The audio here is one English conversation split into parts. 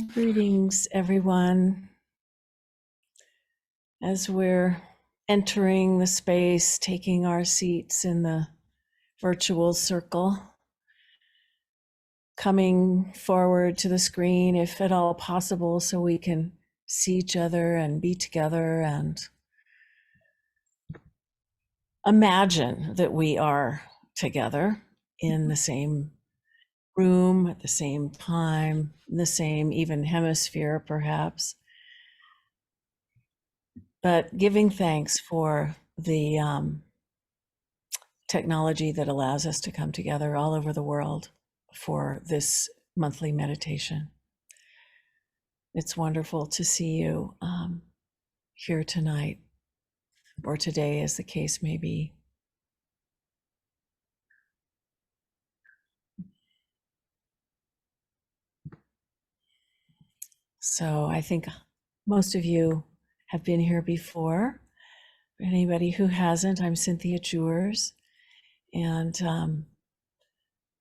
Greetings, everyone. As we're entering the space, taking our seats in the virtual circle, coming forward to the screen, if at all possible, so we can see each other and be together and imagine that we are together in the same room at the same time, in the same even hemisphere, perhaps. But giving thanks for the technology that allows us to come together all over the world for this monthly meditation. It's wonderful to see you here tonight or today, as the case may be. So I think most of you have been here before. For anybody who hasn't, I'm Cynthia Jurs, and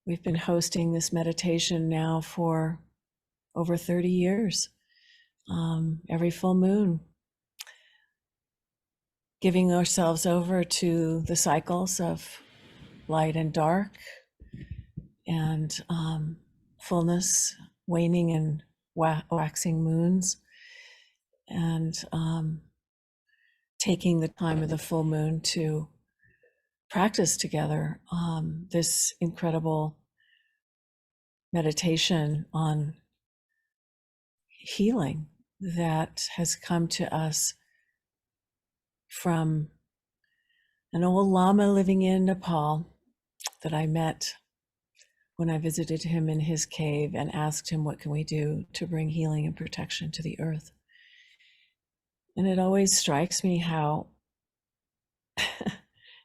we've been hosting this meditation now for over 30 years, every full moon, giving ourselves over to the cycles of light and dark and fullness, waning and waxing moons, and taking the time of the full moon to practice together this incredible meditation on healing that has come to us from an old Lama living in Nepal that I met when I visited him in his cave and asked him, what can we do to bring healing and protection to the earth? And it always strikes me how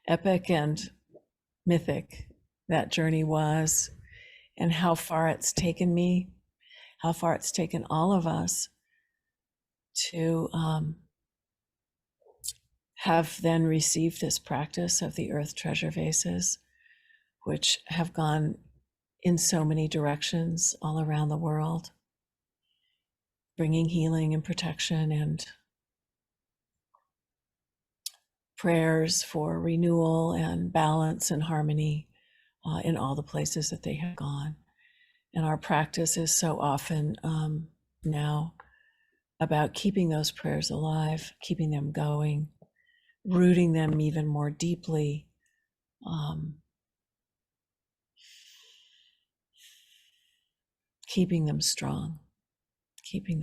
epic and mythic that journey was, and how far it's taken me, how far it's taken all of us to have then received this practice of the Earth Treasure Vases, which have gone in so many directions all around the world, bringing healing and protection and prayers for renewal and balance and harmony in all the places that they have gone. And our practice is so often now about keeping those prayers alive, keeping them going, rooting them even more deeply, keeping them strong, keeping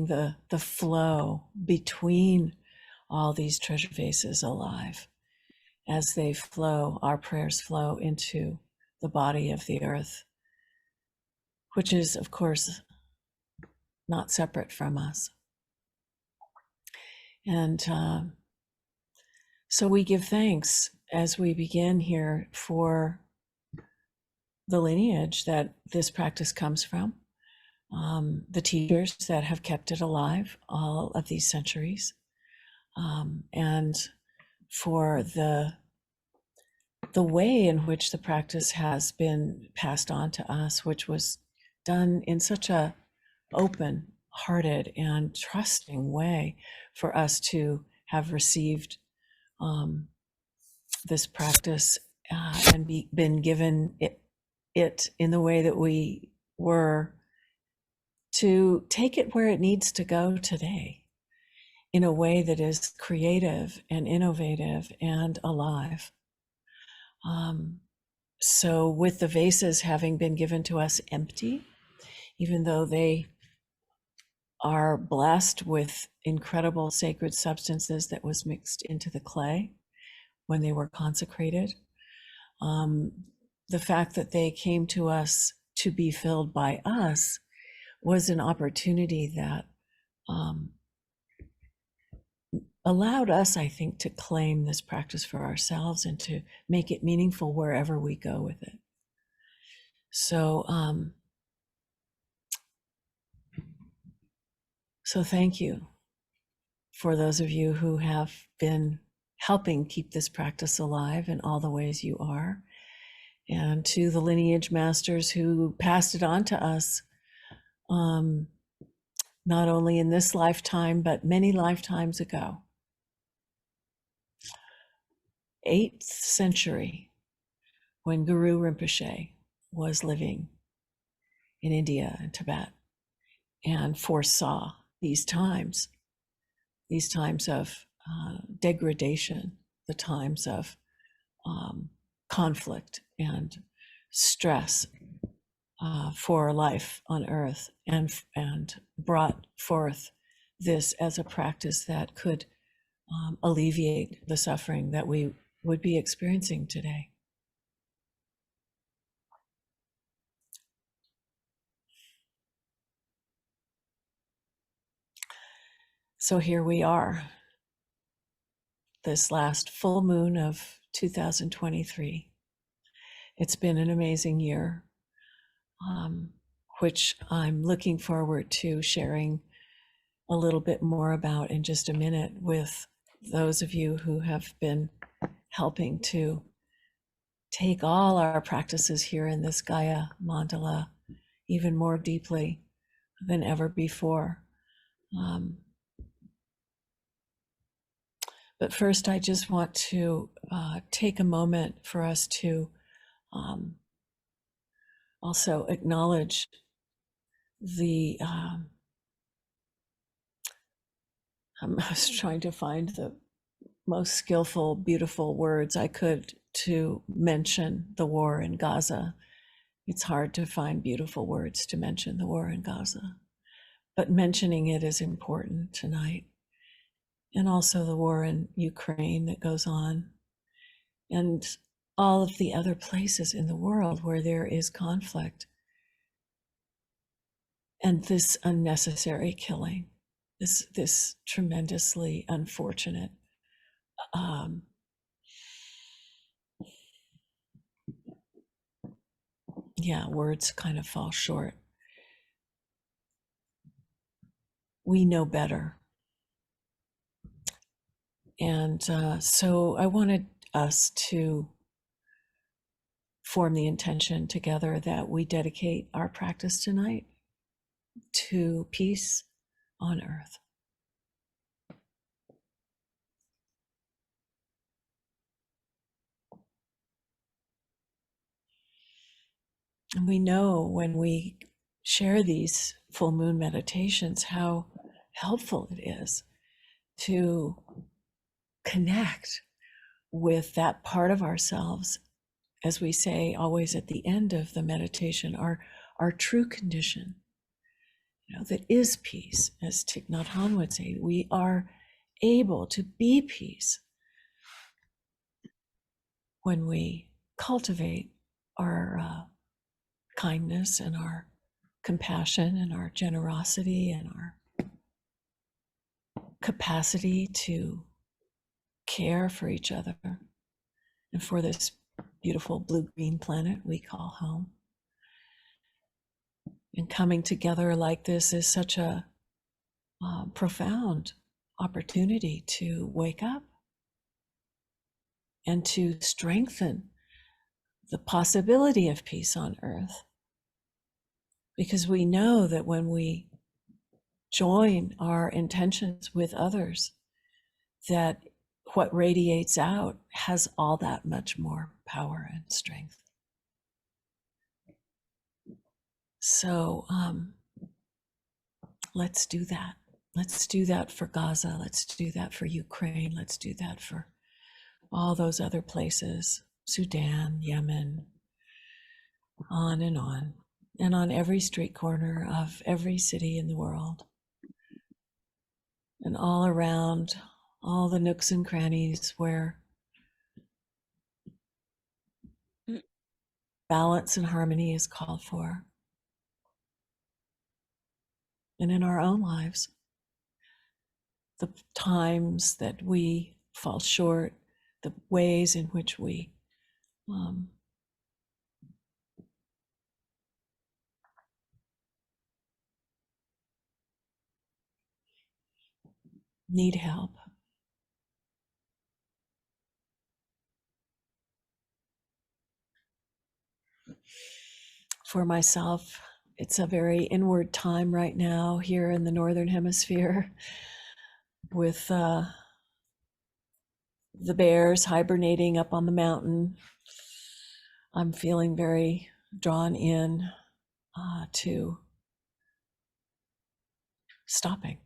the flow between all these treasure vases alive. As they flow, our prayers flow into the body of the earth, which is, of course, not separate from us. And so we give thanks as we begin here for the lineage that this practice comes from, the teachers that have kept it alive all of these centuries, and for the way in which the practice has been passed on to us, which was done in such a open-hearted and trusting way for us to have received this practice and been given it in the way that we were, to take it where it needs to go today in a way that is creative and innovative and alive. So with the vases having been given to us empty, even though they are blessed with incredible sacred substances that was mixed into the clay when they were consecrated, the fact that they came to us to be filled by us was an opportunity that allowed us, I think, to claim this practice for ourselves and to make it meaningful wherever we go with it. So, so thank you for those of you who have been helping keep this practice alive in all the ways you are, and to the lineage masters who passed it on to us not only in this lifetime, but many lifetimes ago. 8th century, when Guru Rinpoche was living in India and Tibet and foresaw these times of degradation, the times of conflict and stress for life on earth, and brought forth this as a practice that could alleviate the suffering that we would be experiencing today. So here we are, this last full moon of 2023. It's been an amazing year, which I'm looking forward to sharing a little bit more about in just a minute with those of you who have been helping to take all our practices here in this Gaia Mandala even more deeply than ever before. But first, I just want to take a moment for us to also acknowledge the, I was trying to find the most skillful, beautiful words I could to mention the war in Gaza. It's hard to find beautiful words to mention the war in Gaza, but mentioning it is important tonight. And also the war in Ukraine that goes on, and all of the other places in the world where there is conflict and this unnecessary killing, this tremendously unfortunate words kind of fall short. We know better. And so I wanted us to form the intention together that we dedicate our practice tonight to peace on earth. And we know when we share these full moon meditations how helpful it is to connect with that part of ourselves, as we say always at the end of the meditation, our true condition, that is peace. As Thich Nhat Hanh would say, we are able to be peace when we cultivate our kindness and our compassion and our generosity and our capacity to care for each other and for this beautiful blue-green planet we call home. And coming together like this is such a profound opportunity to wake up and to strengthen the possibility of peace on earth. Because we know that when we join our intentions with others, that what radiates out has all that much more power and strength. So let's do that. Let's do that for Gaza. Let's do that for Ukraine. Let's do that for all those other places, Sudan, Yemen, on, and on every street corner of every city in the world, and all around all the nooks and crannies where balance and harmony is called for. And in our own lives, the times that we fall short, the ways in which we need help. For myself, It's a very inward time right now here in the Northern Hemisphere with the bears hibernating up on the mountain. I'm feeling very drawn in to stopping.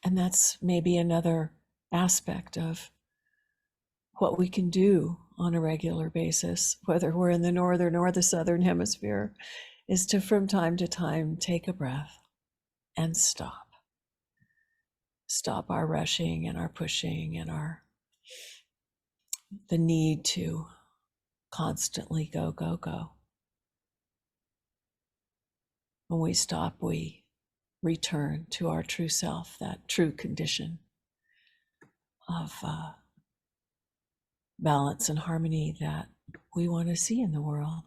And that's maybe another aspect of what we can do on a regular basis, whether we're in the Northern or the Southern Hemisphere, is to from time to time take a breath and stop. Stop our rushing and our pushing and the need to constantly go, go, go. When we stop, we return to our true self, that true condition of balance and harmony that we want to see in the world.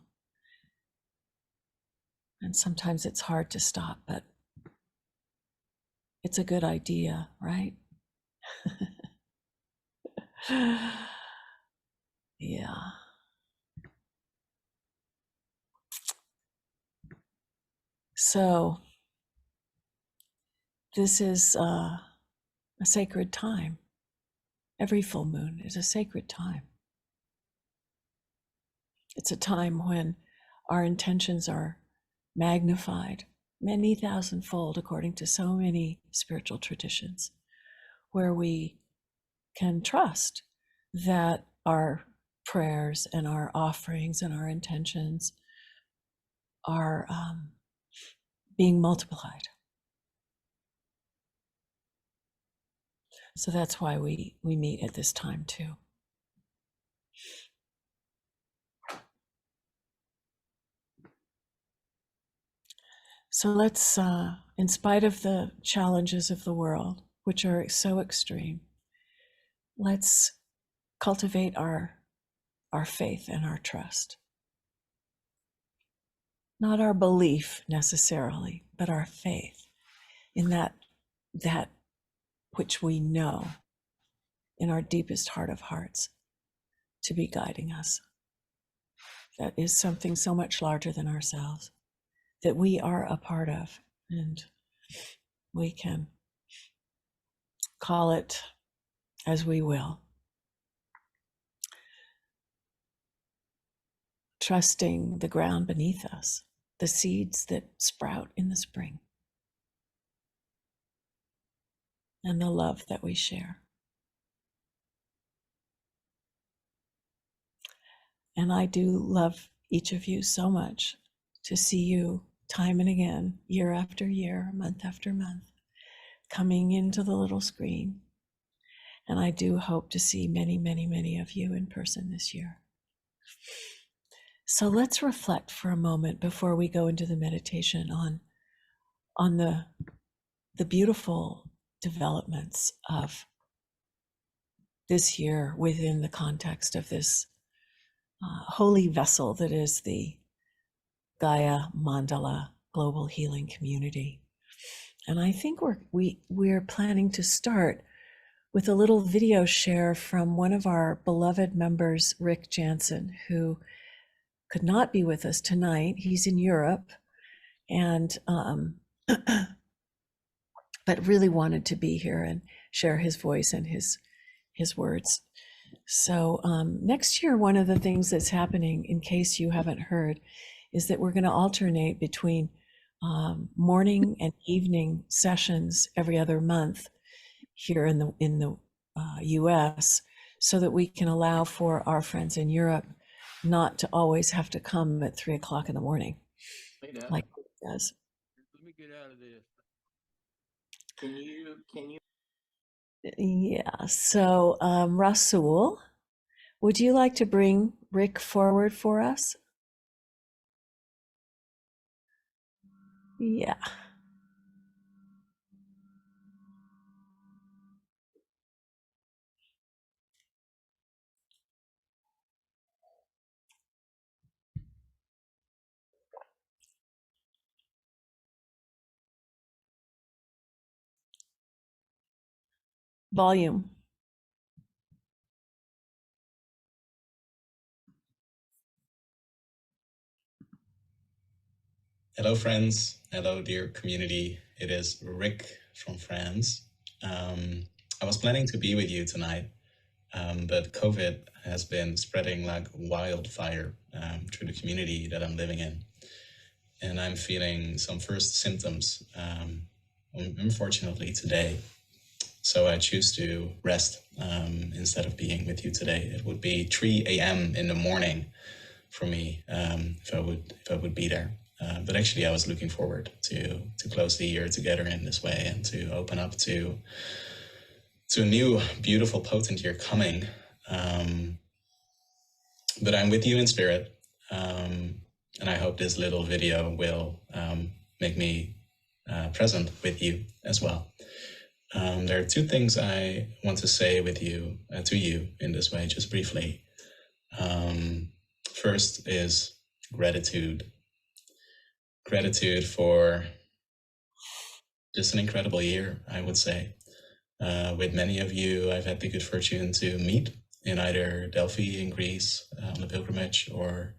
And sometimes it's hard to stop, but it's a good idea, right? Yeah. So this is a sacred time. Every full moon is a sacred time. It's a time when our intentions are magnified many thousandfold according to so many spiritual traditions, where we can trust that our prayers and our offerings and our intentions are being multiplied. So that's why we meet at this time too. So let's, in spite of the challenges of the world, which are so extreme, let's cultivate our faith and our trust. Not our belief necessarily, but our faith in that which we know in our deepest heart of hearts to be guiding us. That is something so much larger than ourselves, that we are a part of, and we can call it as we will. Trusting the ground beneath us, the seeds that sprout in the spring, and the love that we share. And I do love each of you so much to see you time and again, year after year, month after month, coming into the little screen. And I do hope to see many, many, many of you in person this year. So let's reflect for a moment before we go into the meditation on the beautiful developments of this year within the context of this holy vessel that is the Gaia Mandala Global Healing Community. And I think we're planning to start with a little video share from one of our beloved members, Rick Jansen, who could not be with us tonight. He's in Europe, and but really wanted to be here and share his voice and his words. So next year, one of the things that's happening, in case you haven't heard, is that we're going to alternate between morning and evening sessions every other month here in the U.S., so that we can allow for our friends in Europe not to always have to come at 3 o'clock in the morning, like it does. Let me get out of this. Can you? Yeah. So, Rasul, would you like to bring Rick forward for us? Yeah. Volume. Hello, friends. Hello, dear community. It is Rick from France. I was planning to be with you tonight, but COVID has been spreading like wildfire through the community that I'm living in. And I'm feeling some first symptoms, unfortunately, today. So I choose to rest instead of being with you today. It would be 3 a.m. in the morning for me if I would be there. But actually, I was looking forward to close the year together in this way and to open up to a new, beautiful, potent year coming. But I'm with you in spirit, and I hope this little video will make me present with you as well. There are two things I want to say with you, to you in this way, just briefly. First is gratitude. Gratitude for just an incredible year, I would say. With many of you, I've had the good fortune to meet in either Delphi in Greece on the pilgrimage or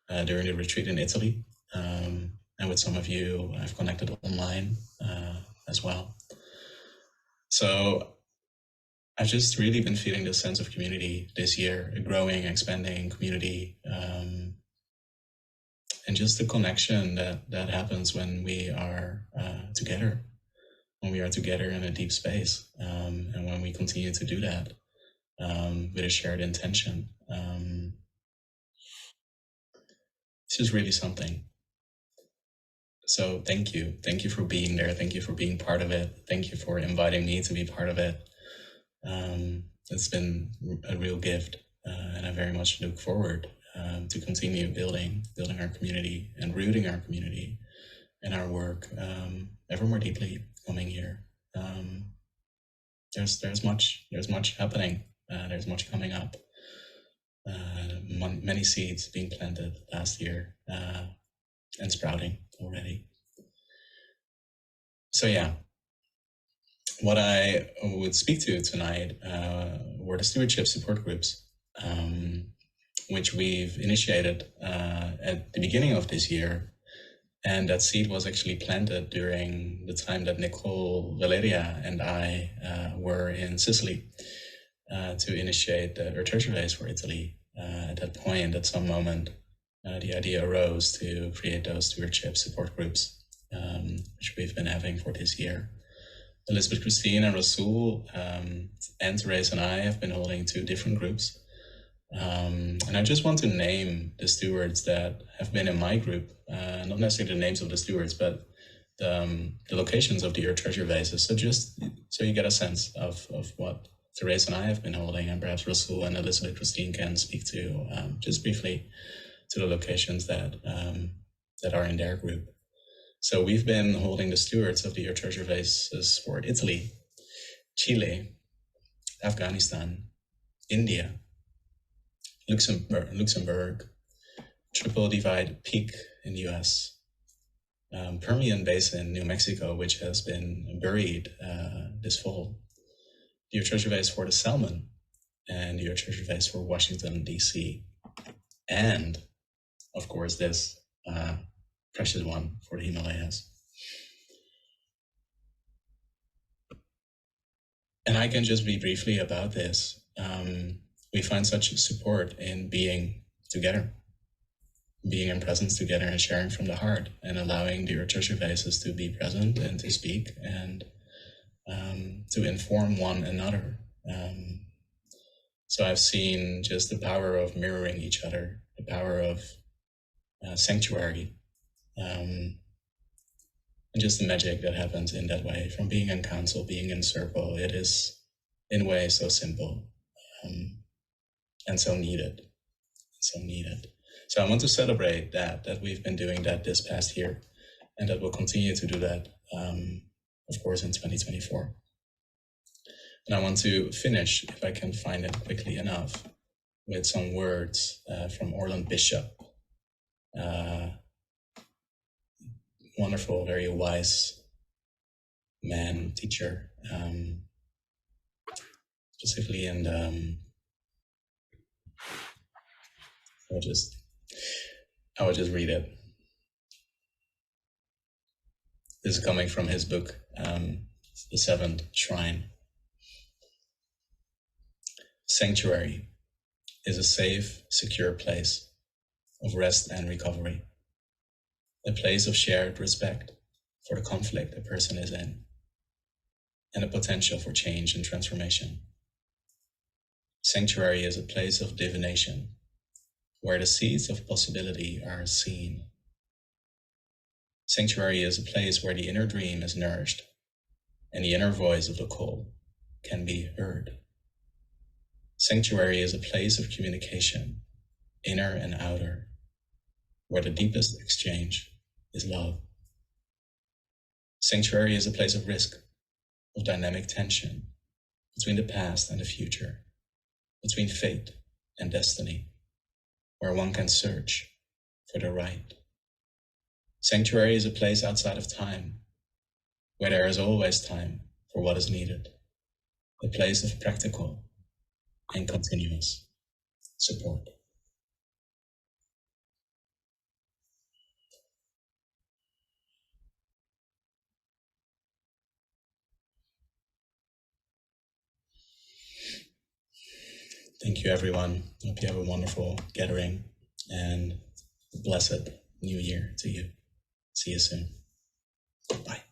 during the retreat in Italy. And with some of you, I've connected online as well. So I've just really been feeling this sense of community this year, a growing, expanding community, and just the connection that happens when we are together, when we are together in a deep space, and when we continue to do that with a shared intention. It's just really something. So thank you. Thank you for being there. Thank you for being part of it. Thank you for inviting me to be part of it. It's been a real gift, and I very much look forward to continue building our community and rooting our community and our work ever more deeply coming year. There's much happening. There's much coming up. Many seeds being planted last year and sprouting already. So yeah, what I would speak to tonight were the stewardship support groups, which we've initiated at the beginning of this year. And that seed was actually planted during the time that Nikole Rosaria and I were in Sicily to initiate the Earth Treasure Vases for Italy. At that point, at some moment, the idea arose to create those stewardship support groups, which we've been having for this year. Elizabeth, Christine, and Rasul, and Therese and I have been holding 2 different groups. And I just want to name the stewards that have been in my group, not necessarily the names of the stewards, but the locations of the Earth Treasure Vases. So just so you get a sense of what Therese and I have been holding, and perhaps Rasul and Elizabeth Christine can speak to just briefly to the locations that are in their group. So we've been holding the stewards of the Earth Treasure Vases for Italy, Chile, Afghanistan, India, Luxembourg, Triple Divide Peak in the US, Permian Basin in New Mexico, which has been buried this fall, the Earth Treasure Vase for the Salmon, and the Earth Treasure Vase for Washington, D.C., and, of course, this precious one for the Himalayas. And I can just be briefly about this. We find such support in being together, being in presence together and sharing from the heart and allowing the Earth Treasure Vases to be present and to speak and to inform one another. So I've seen just the power of mirroring each other, the power of sanctuary, and just the magic that happens in that way, from being in council, being in circle. It is, in a way, so simple and so needed. So I want to celebrate that we've been doing that this past year, and that we'll continue to do that, of course, in 2024. And I want to finish, if I can find it quickly enough, with some words from Orland Bishop, wonderful, very wise man, teacher, specifically in the, I will just read it. This is coming from his book, The Seventh Shrine. Sanctuary is a safe, secure place of rest and recovery, a place of shared respect for the conflict a person is in, and the potential for change and transformation. Sanctuary is a place of divination, where the seeds of possibility are seen. Sanctuary is a place where the inner dream is nourished, and the inner voice of the call can be heard. Sanctuary is a place of communication, inner and outer, where the deepest exchange is love. Sanctuary is a place of risk, of dynamic tension between the past and the future, between fate and destiny, where one can search for the right. Sanctuary is a place outside of time, where there is always time for what is needed, a place of practical and continuous support. Thank you, everyone. Hope you have a wonderful gathering and a blessed new year to you. See you soon. Bye.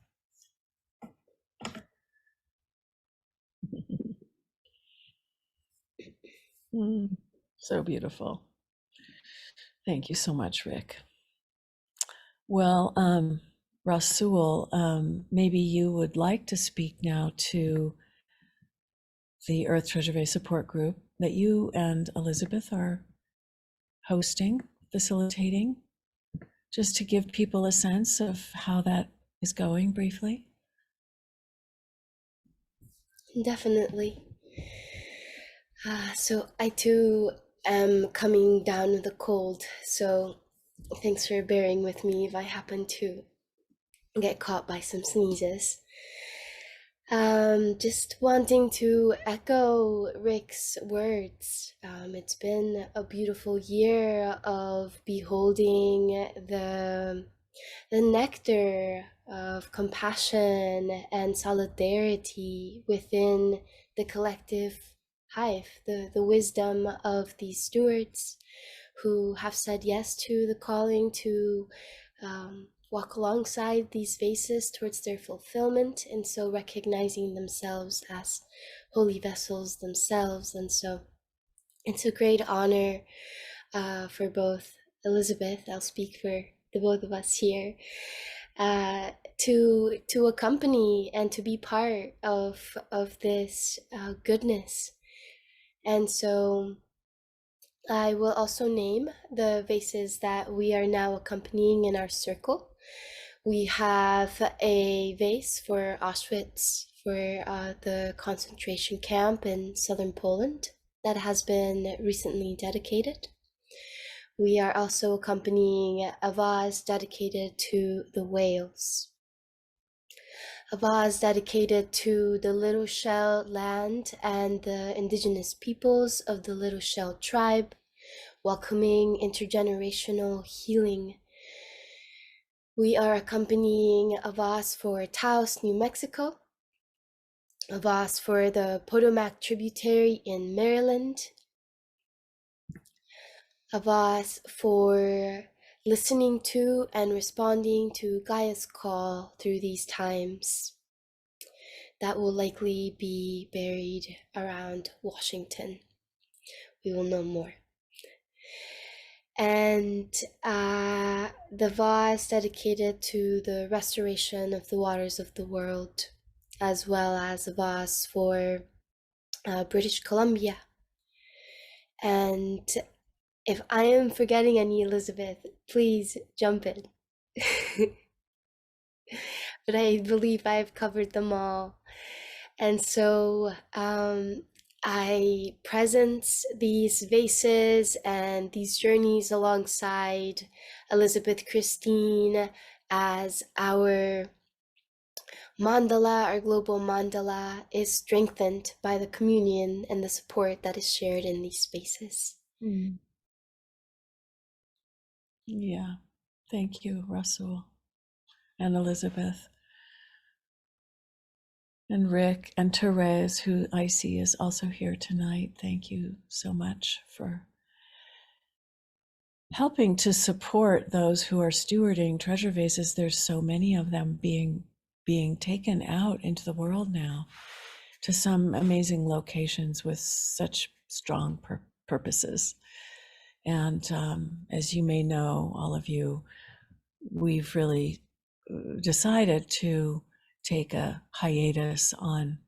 So beautiful. Thank you so much, Rick. Well, Rasul, maybe you would like to speak now to the Earth Treasure Vase support group that you and Elizabeth are hosting, facilitating, just to give people a sense of how that is going briefly. Definitely. So I too am coming down with a cold, so thanks for bearing with me if I happen to get caught by some sneezes. Just wanting to echo Rick's words. It's been a beautiful year of beholding the nectar of compassion and solidarity within the collective hive, the wisdom of these stewards who have said yes to the calling to walk alongside these vases towards their fulfillment, and so recognizing themselves as holy vessels themselves. And so it's a great honor for both Elizabeth, I'll speak for the both of us here, to accompany and to be part of this goodness. And so I will also name the vases that we are now accompanying in our circle. We have a vase for Auschwitz, for the concentration camp in southern Poland that has been recently dedicated. We are also accompanying a vase dedicated to the whales, a vase dedicated to the Little Shell land and the indigenous peoples of the Little Shell tribe, welcoming intergenerational healing. We are accompanying a vase for Taos, New Mexico, a vase for the Potomac tributary in Maryland, a vase for listening to and responding to Gaia's call through these times that will likely be buried around Washington. We will know more. And the vase dedicated to the restoration of the waters of the world, as well as a vase for British Columbia. And if I am forgetting any, Elizabeth, please jump in. But I believe I've covered them all. And so I presence these vases and these journeys alongside Elizabeth Christine as our mandala, our global mandala, is strengthened by the communion and the support that is shared in these spaces. Yeah, thank you, Rasul and Elizabeth. And Rick and Therese, who I see is also here tonight. Thank you so much for helping to support those who are stewarding treasure vases. There's so many of them being taken out into the world now to some amazing locations with such strong purposes. And as you may know, all of you, we've really decided to take a hiatus on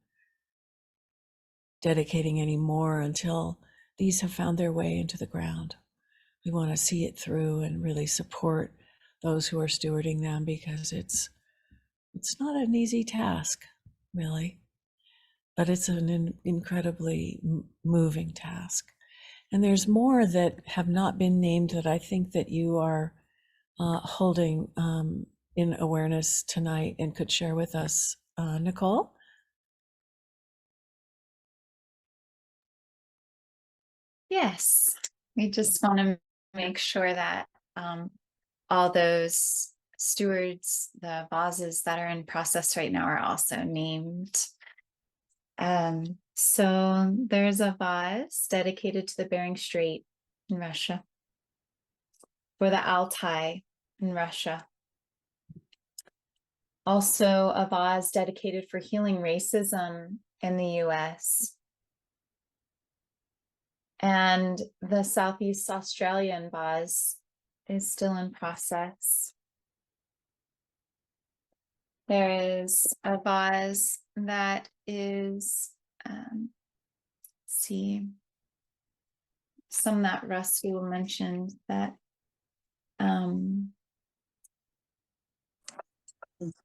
dedicating any more until these have found their way into the ground. We want to see it through and really support those who are stewarding them, because it's not an easy task, really, but it's an incredibly moving task. And there's more that have not been named that I think that you are holding in awareness tonight and could share with us. Nikole? Yes, we just want to make sure that all those stewards, the vases that are in process right now, are also named. So there's a vase dedicated to the Bering Strait in Russia, for the Altai in Russia. Also a vase dedicated for healing racism in the US. And the Southeast Australian vase is still in process. There is a vase that is, let's see, some that Rasul mentioned that,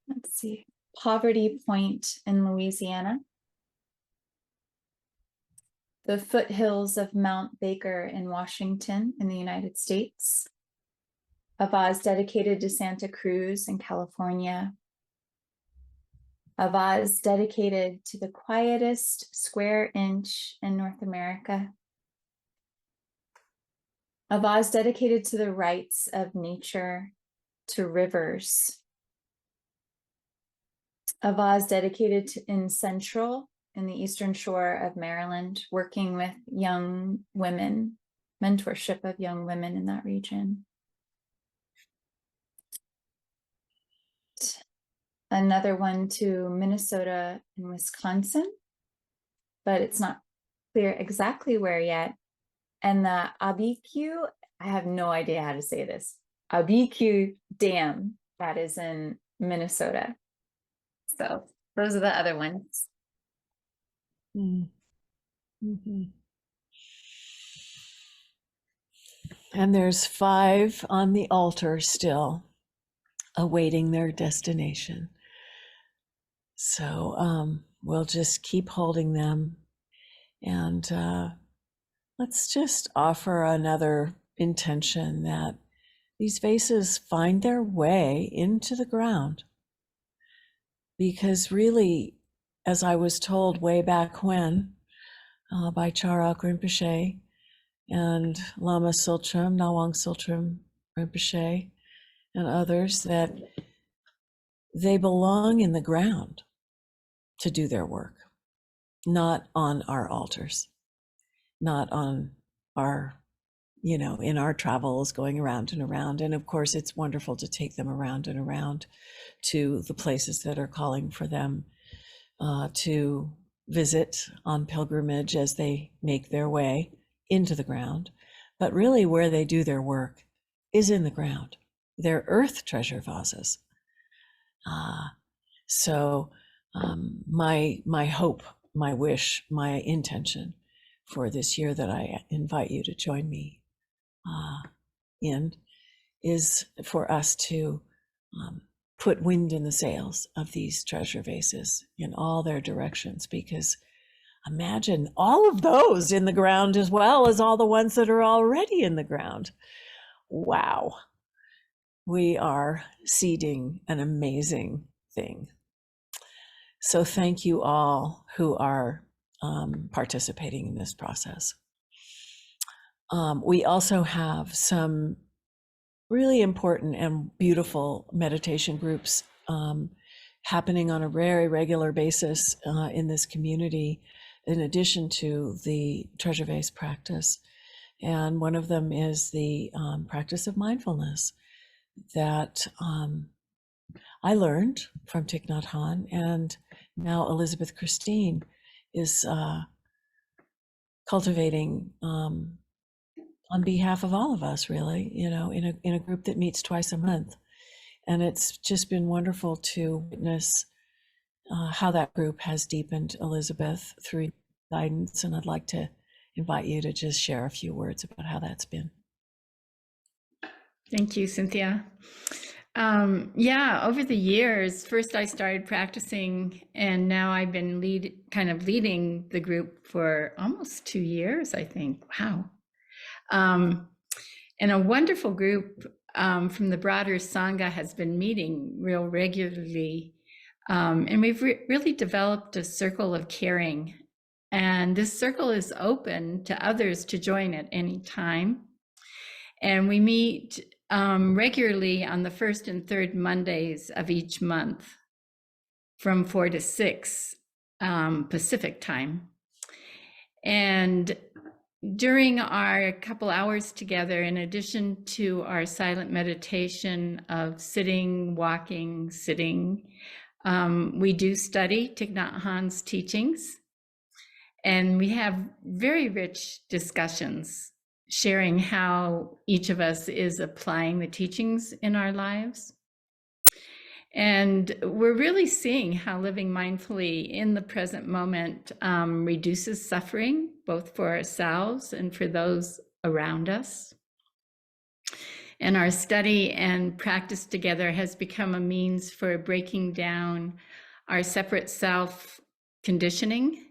let's see, Poverty Point in Louisiana, the foothills of Mount Baker in Washington in the United States, a vase dedicated to Santa Cruz in California, a vase dedicated to the quietest square inch in North America, a vase dedicated to the rights of nature, to rivers, a vase dedicated to in Central, in the Eastern Shore of Maryland, working with young women, mentorship of young women in that region. Another one to Minnesota and Wisconsin, but it's not clear exactly where yet. And the Abiquiu, I have no idea how to say this, Abiquiu Dam, that is in Minnesota. So those are the other ones. Mm-hmm. And there's 5 on the altar still, awaiting their destination. So we'll just keep holding them, and let's just offer another intention that these vases find their way into the ground. Because really, as I was told way back when by Charak Rinpoche and Lama Siltram, Nawang Siltram Rinpoche, and others, that they belong in the ground to do their work, not on our altars, not on our, in our travels going around and around. And of course, it's wonderful to take them around and around to the places that are calling for them to visit on pilgrimage as they make their way into the ground. But really where they do their work is in the ground. They're earth treasure vases. So my hope, my wish, my intention for this year that I invite you to join me in is for us to put wind in the sails of these treasure vases in all their directions, because imagine all of those in the ground as well as all the ones that are already in the ground. Wow. We are seeding an amazing thing. So thank you all who are participating in this process. We also have some really important and beautiful meditation groups happening on a very regular basis in this community, in addition to the treasure vase practice. And one of them is the practice of mindfulness that I learned from Thich Nhat Hanh, and now Elizabeth Christine is cultivating on behalf of all of us, really, you know, in a group that meets twice a month. And it's just been wonderful to witness how that group has deepened, Elizabeth, through guidance. And I'd like to invite you to just share a few words about how that's been. Thank you, Cynthia. Yeah, over the years, first I started practicing, and now I've been leading the group for almost 2 years, I think. Wow. And a wonderful group from the broader Sangha has been meeting real regularly. And we've really developed a circle of caring. And this circle is open to others to join at any time. And we meet regularly on the first and third Mondays of each month from 4 to 6 Pacific time. And during our couple hours together, in addition to our silent meditation of sitting, walking, sitting, we do study Thich Nhat Hanh's teachings. And we have very rich discussions, sharing how each of us is applying the teachings in our lives. And we're really seeing how living mindfully in the present moment reduces suffering, both for ourselves and for those around us. And our study and practice together has become a means for breaking down our separate self conditioning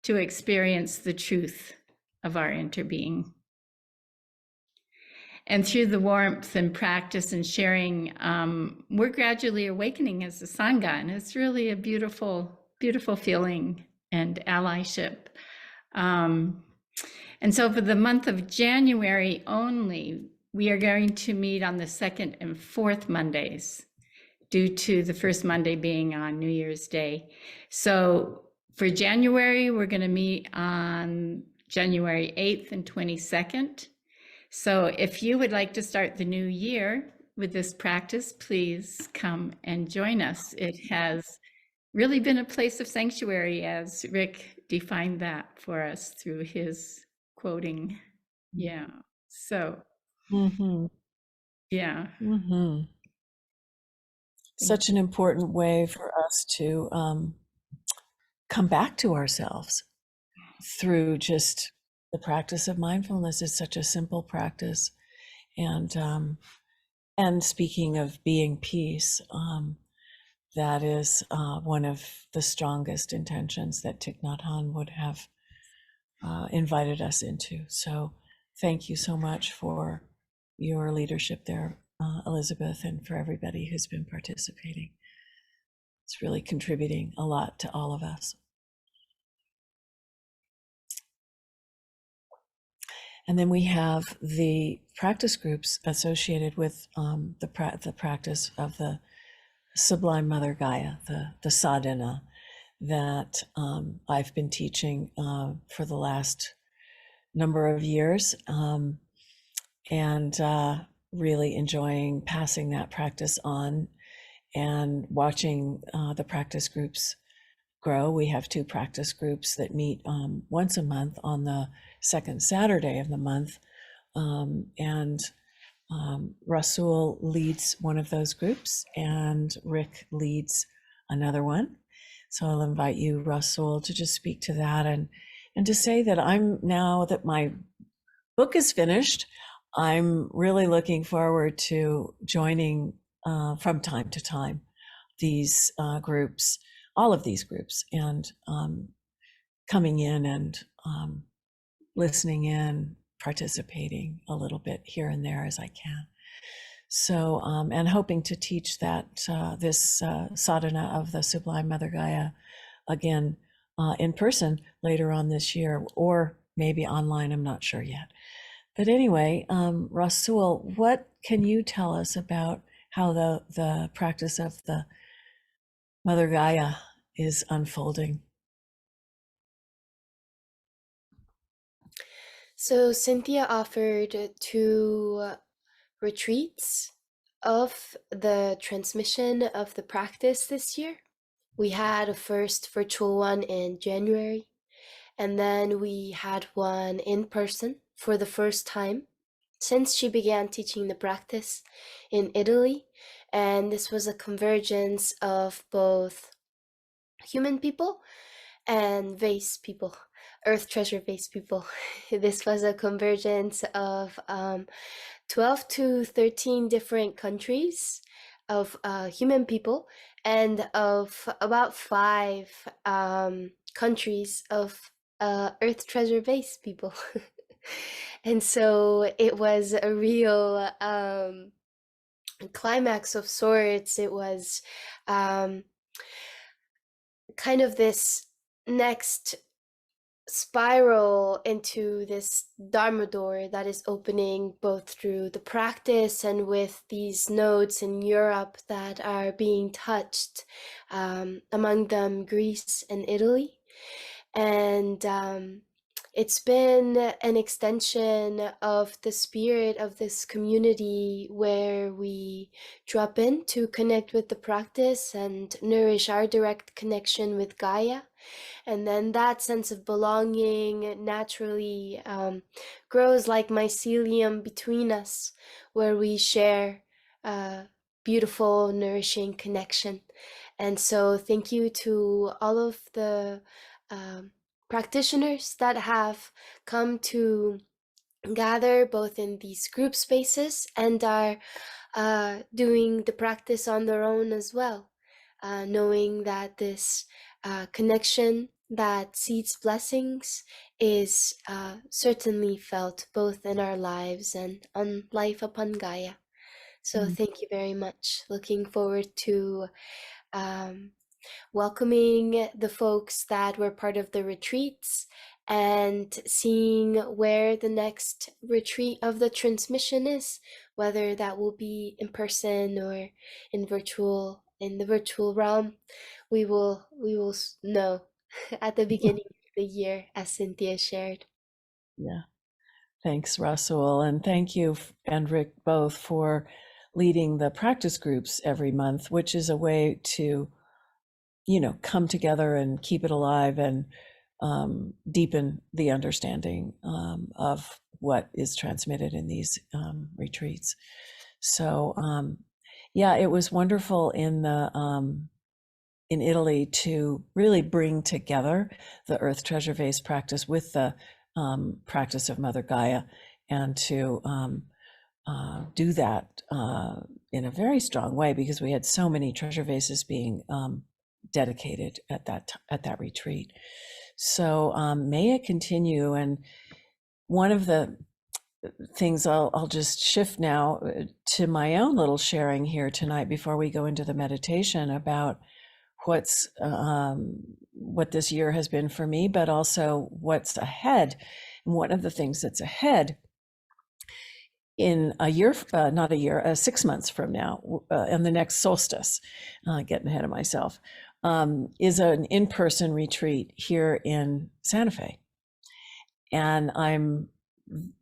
to experience the truth of our interbeing. And through the warmth and practice and sharing, we're gradually awakening as a Sangha, and it's really a beautiful, beautiful feeling and allyship. And so for the month of January only, we are going to meet on the second and fourth Mondays, due to the first Monday being on New Year's Day. So for January, we're going to meet on January 8th and 22nd. So if you would like to start the new year with this practice, please come and join us. It has really been a place of sanctuary, as Rick defined that for us through his quoting. Yeah. So, yeah. Such an important way for us to come back to ourselves through just the practice of mindfulness. Is such a simple practice. And speaking of being peace, that is one of the strongest intentions that Thich Nhat Hanh would have invited us into. So thank you so much for your leadership there, Elizabeth, and for everybody who's been participating. It's really contributing a lot to all of us. And then we have the practice groups associated with the practice of the Sublime Mother Gaia, the sadhana that I've been teaching for the last number of years, and really enjoying passing that practice on and watching the practice groups grow. We have 2 practice groups that meet once a month on the second Saturday of the month, and Rasul leads one of those groups and Rick leads another one. So I'll invite you, Rasul, to just speak to that and to say that I'm, now that my book is finished, I'm really looking forward to joining from time to time these groups, all of these groups, and coming in and listening in, participating a little bit here and there as I can. So, and hoping to teach that this sadhana of the Sublime Mother Gaia again in person later on this year, or maybe online, I'm not sure yet. But anyway, Rasul, what can you tell us about how the practice of the Mother Gaia is unfolding. So Cynthia offered 2 retreats of the transmission of the practice this year. We had a first virtual one in January, and then we had one in person for the first time since she began teaching the practice in Italy. And this was a convergence of both human people and vase people, Earth Treasure Vase people. This was a convergence of 12 to 13 different countries of human people and of about 5 countries of Earth Treasure Vase people. And so it was a real climax of sorts. It was kind of this next spiral into this Dharma door that is opening both through the practice and with these nodes in Europe that are being touched, among them Greece and Italy. And it's been an extension of the spirit of this community where we drop in to connect with the practice and nourish our direct connection with Gaia. And then that sense of belonging naturally grows like mycelium between us, where we share beautiful, nourishing connection. And so thank you to all of the practitioners that have come to gather both in these group spaces and are doing the practice on their own as well, knowing that this connection that seeds blessings is certainly felt both in our lives and on life upon Gaia. So thank you very much. Looking forward to welcoming the folks that were part of the retreats and seeing where the next retreat of the transmission is, whether that will be in person or in the virtual realm. We will know at the beginning of the year, as Cynthia shared. Yeah. Thanks, Rasul. And thank you, and Rick, both for leading the practice groups every month, which is a way to, come together and keep it alive and deepen the understanding of what is transmitted in these retreats. So, it was wonderful in Italy to really bring together the Earth Treasure Vase practice with the practice of Mother Gaia, and to do that in a very strong way, because we had so many treasure vases being dedicated at that retreat. So may it continue. And one of the things I'll just shift now to my own little sharing here tonight before we go into the meditation about what this year has been for me, but also what's ahead. And one of the things that's ahead in a year, 6 months from now, on the next solstice, getting ahead of myself, is an in-person retreat here in Santa Fe. And I'm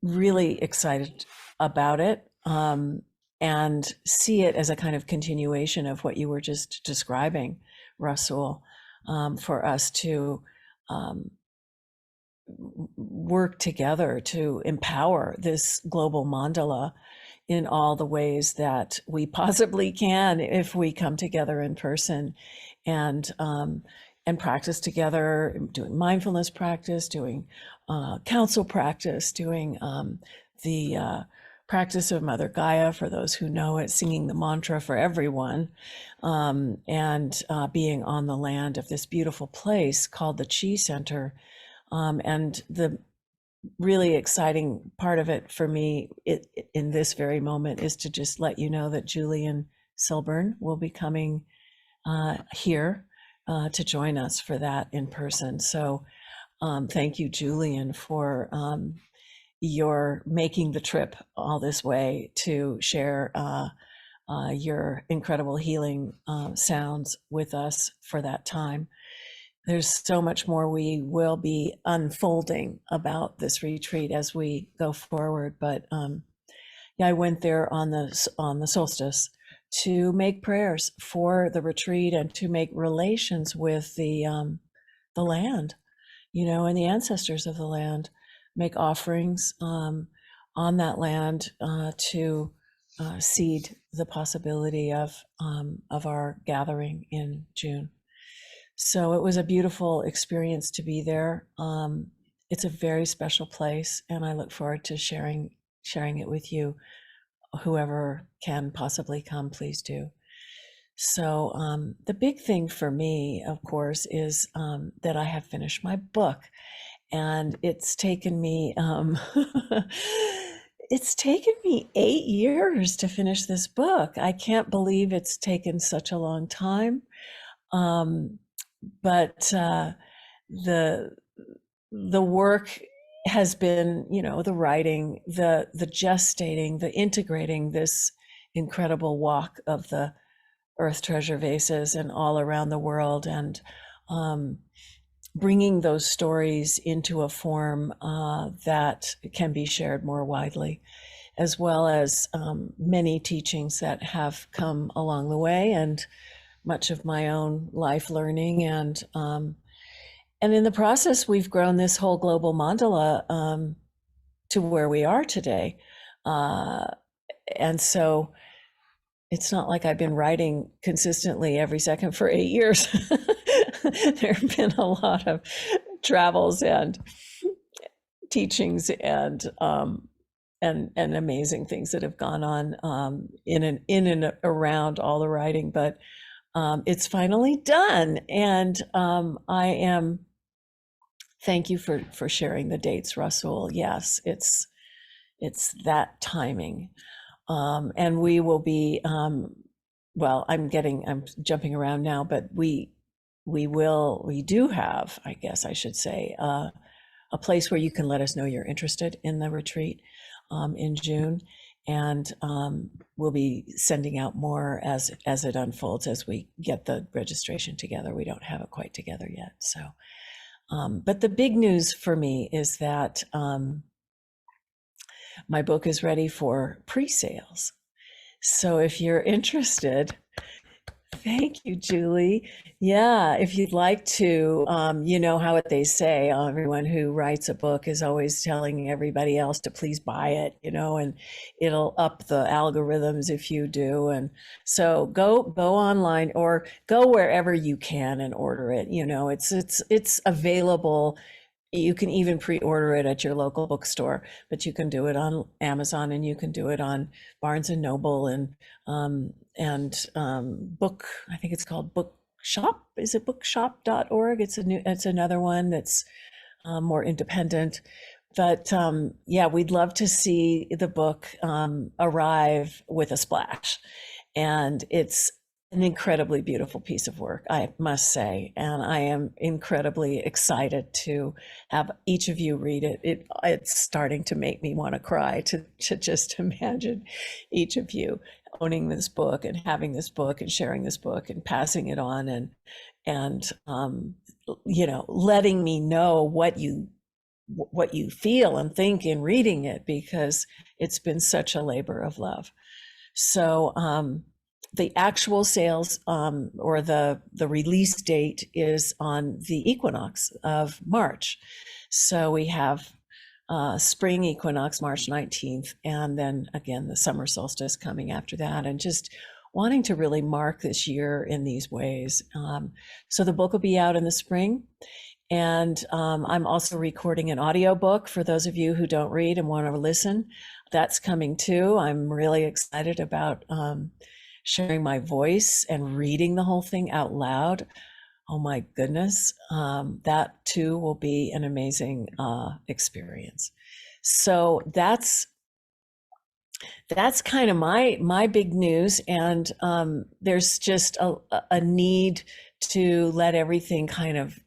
really excited about it, and see it as a kind of continuation of what you were just describing, Rasul, for us to work together to empower this global mandala in all the ways that we possibly can if we come together in person and practice together, doing mindfulness practice, doing council practice, doing the practice of Mother Gaia, for those who know it, singing the mantra for everyone, and being on the land of this beautiful place called the Chi Center. And the really exciting part of it for me in this very moment is to just let you know that Julian Silburn will be coming here to join us for that in person. So thank you, Julian, for your making the trip all this way to share your incredible healing sounds with us for that time. There's so much more we will be unfolding about this retreat as we go forward. But yeah, I went there on the solstice to make prayers for the retreat and to make relations with the land, and the ancestors of the land, make offerings on that land to seed the possibility of our gathering in June. So it was a beautiful experience to be there. It's a very special place, and I look forward to sharing it with you. Whoever can possibly come, please do. So the big thing for me, of course, is that I have finished my book, and it's taken me 8 years to finish this book. I can't believe it's taken such a long time. But the work has been, the writing, the gestating, the integrating this incredible walk of the Earth Treasure Vases and all around the world, and bringing those stories into a form that can be shared more widely, as well as many teachings that have come along the way, and much of my own life learning. And in the process, we've grown this whole global mandala to where we are today. And so it's not like I've been writing consistently every second for 8 years. There have been a lot of travels and teachings and amazing things that have gone on in and around all the writing. But it's finally done, and I am. Thank you for sharing the dates, Rasul. Yes, it's that timing, and we will be. Well, I'm jumping around now, but we do have, I guess I should say, a place where you can let us know you're interested in the retreat in June. And we'll be sending out more as it unfolds, as we get the registration together. We don't have it quite together yet. So, but the big news for me is that my book is ready for pre-sales. So if you're interested, thank you, Julie. Yeah, if you'd like to, you know how what they say, everyone who writes a book is always telling everybody else to please buy it, and it'll up the algorithms if you do. And so go online or go wherever you can and order it. It's available. You can even pre-order it at your local bookstore, but you can do it on Amazon, and you can do it on Barnes and Noble and book. I think it's called Bookshop. Is it bookshop.org? It's another one that's more independent. But yeah, we'd love to see the book arrive with a splash, and it's an incredibly beautiful piece of work, I must say, and I am incredibly excited to have each of you read it. It's starting to make me want to cry to just imagine each of you owning this book and having this book and sharing this book and passing it on and letting me know what you feel and think in reading it, because it's been such a labor of love. So the actual sales or the release date is on the equinox of March. So we have Spring Equinox, March 19th, and then again, the summer solstice coming after that, and just wanting to really mark this year in these ways. So the book will be out in the spring. And I'm also recording an audiobook for those of you who don't read and want to listen. That's coming too. I'm really excited about sharing my voice and reading the whole thing out loud. Oh my goodness. That too will be an amazing experience. So that's kind of my big news. And there's just a need to let everything kind of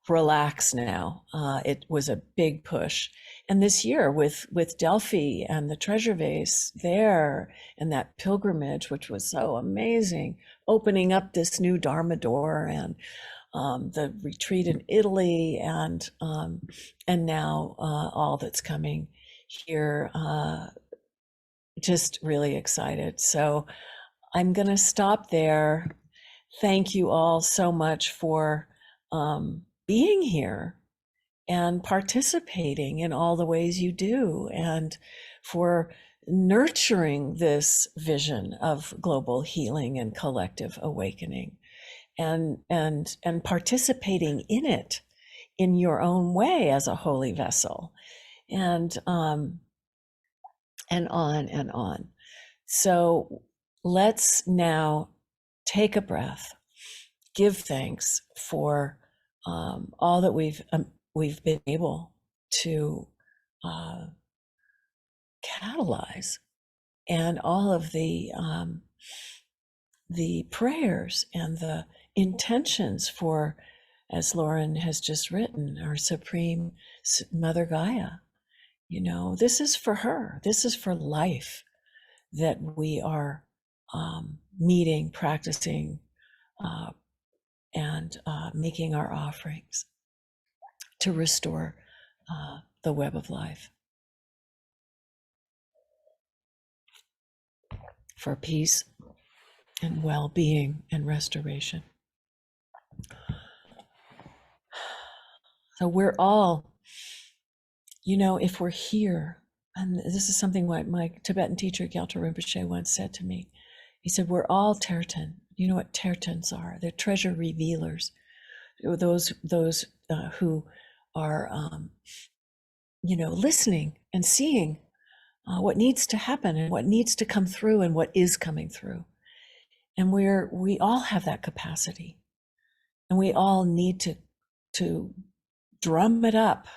relax now. It was a big push. and this year with Delphi and the treasure vase there, and that pilgrimage, which was so amazing, opening up this new Dharma door, and the retreat in Italy, and now all that's coming here. Just really excited. So I'm going to stop there. Thank you all so much for being here and participating in all the ways you do, and for nurturing this vision of global healing and collective awakening, and participating in it in your own way as a holy vessel, and on and on. So let's now take a breath, give thanks for all that we've been able to catalyze, and all of the prayers and the intentions for, as Lauren has just written, our Supreme Mother Gaia. You know, this is for her. This is for life that we are meeting, practicing, and making our offerings to restore the web of life, for peace and well-being and restoration. So we're all, you know, if we're here, and this is something what my Tibetan teacher Gyaltsen Rinpoche once said to me. He said, we're all terten. You know what tertens are? They're treasure revealers. Those who are, you know, listening and seeing what needs to happen, and what needs to come through, and what is coming through. And we all have that capacity, and we all need to drum it up,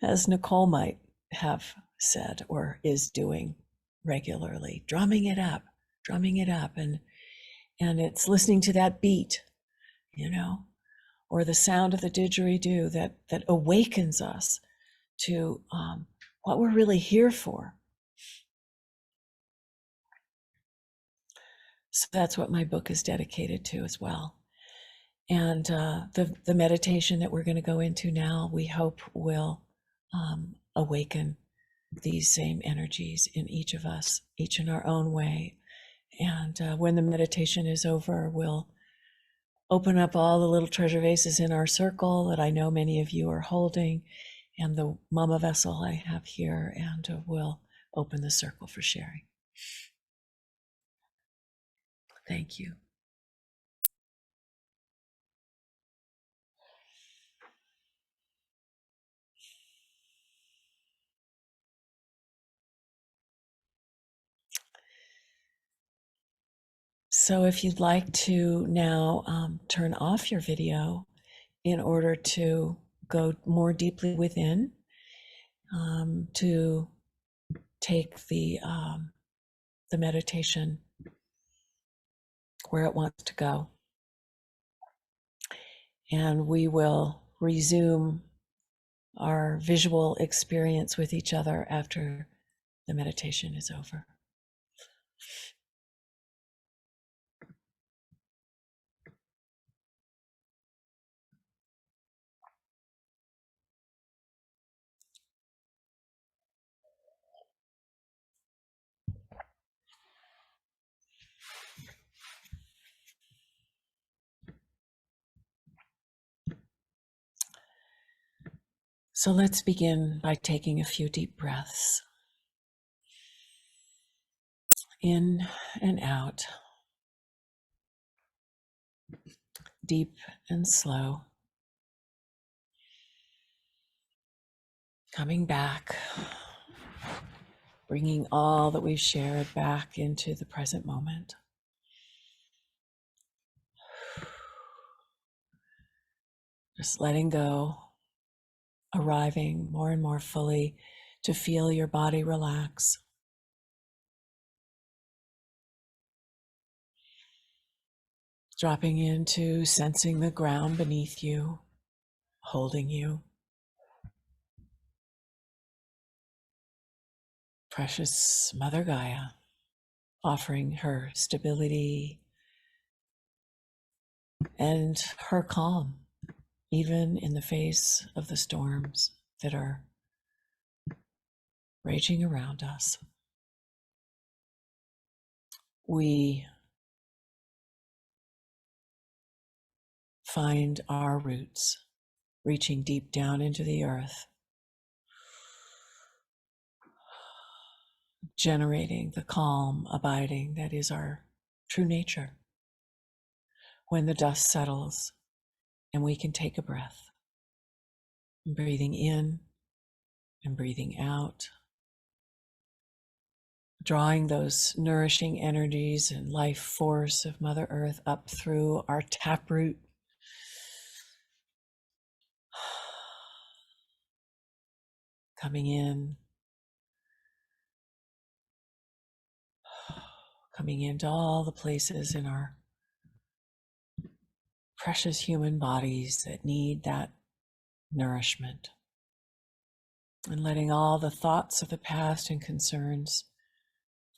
as Nikole might have said, or is doing regularly, drumming it up, and it's listening to that beat, you know, or the sound of the didgeridoo that awakens us to what we're really here for. So that's what my book is dedicated to as well. And the meditation that we're going to go into now, we hope will awaken these same energies in each of us, each in our own way. And when the meditation is over, we'll open up all the little treasure vases in our circle that I know many of you are holding, and the mama vessel I have here, and we'll open the circle for sharing. Thank you. So if you'd like to now turn off your video in order to go more deeply within, to take the meditation where it wants to go. And we will resume our visual experience with each other after the meditation is over. So let's begin by taking a few deep breaths in and out, deep and slow, coming back, bringing all that we've shared back into the present moment. Just letting go, arriving more and more fully to feel your body relax. Dropping into sensing the ground beneath you, holding you. precious Mother Gaia, offering her stability and her calm, even in the face of the storms that are raging around us. We find our roots reaching deep down into the earth, generating the calm, abiding that is our true nature. When the dust settles and we can take a breath, breathing in and breathing out, drawing those nourishing energies and life force of Mother Earth up through our taproot, coming in, coming into all the places in our precious human bodies that need that nourishment, and letting all the thoughts of the past and concerns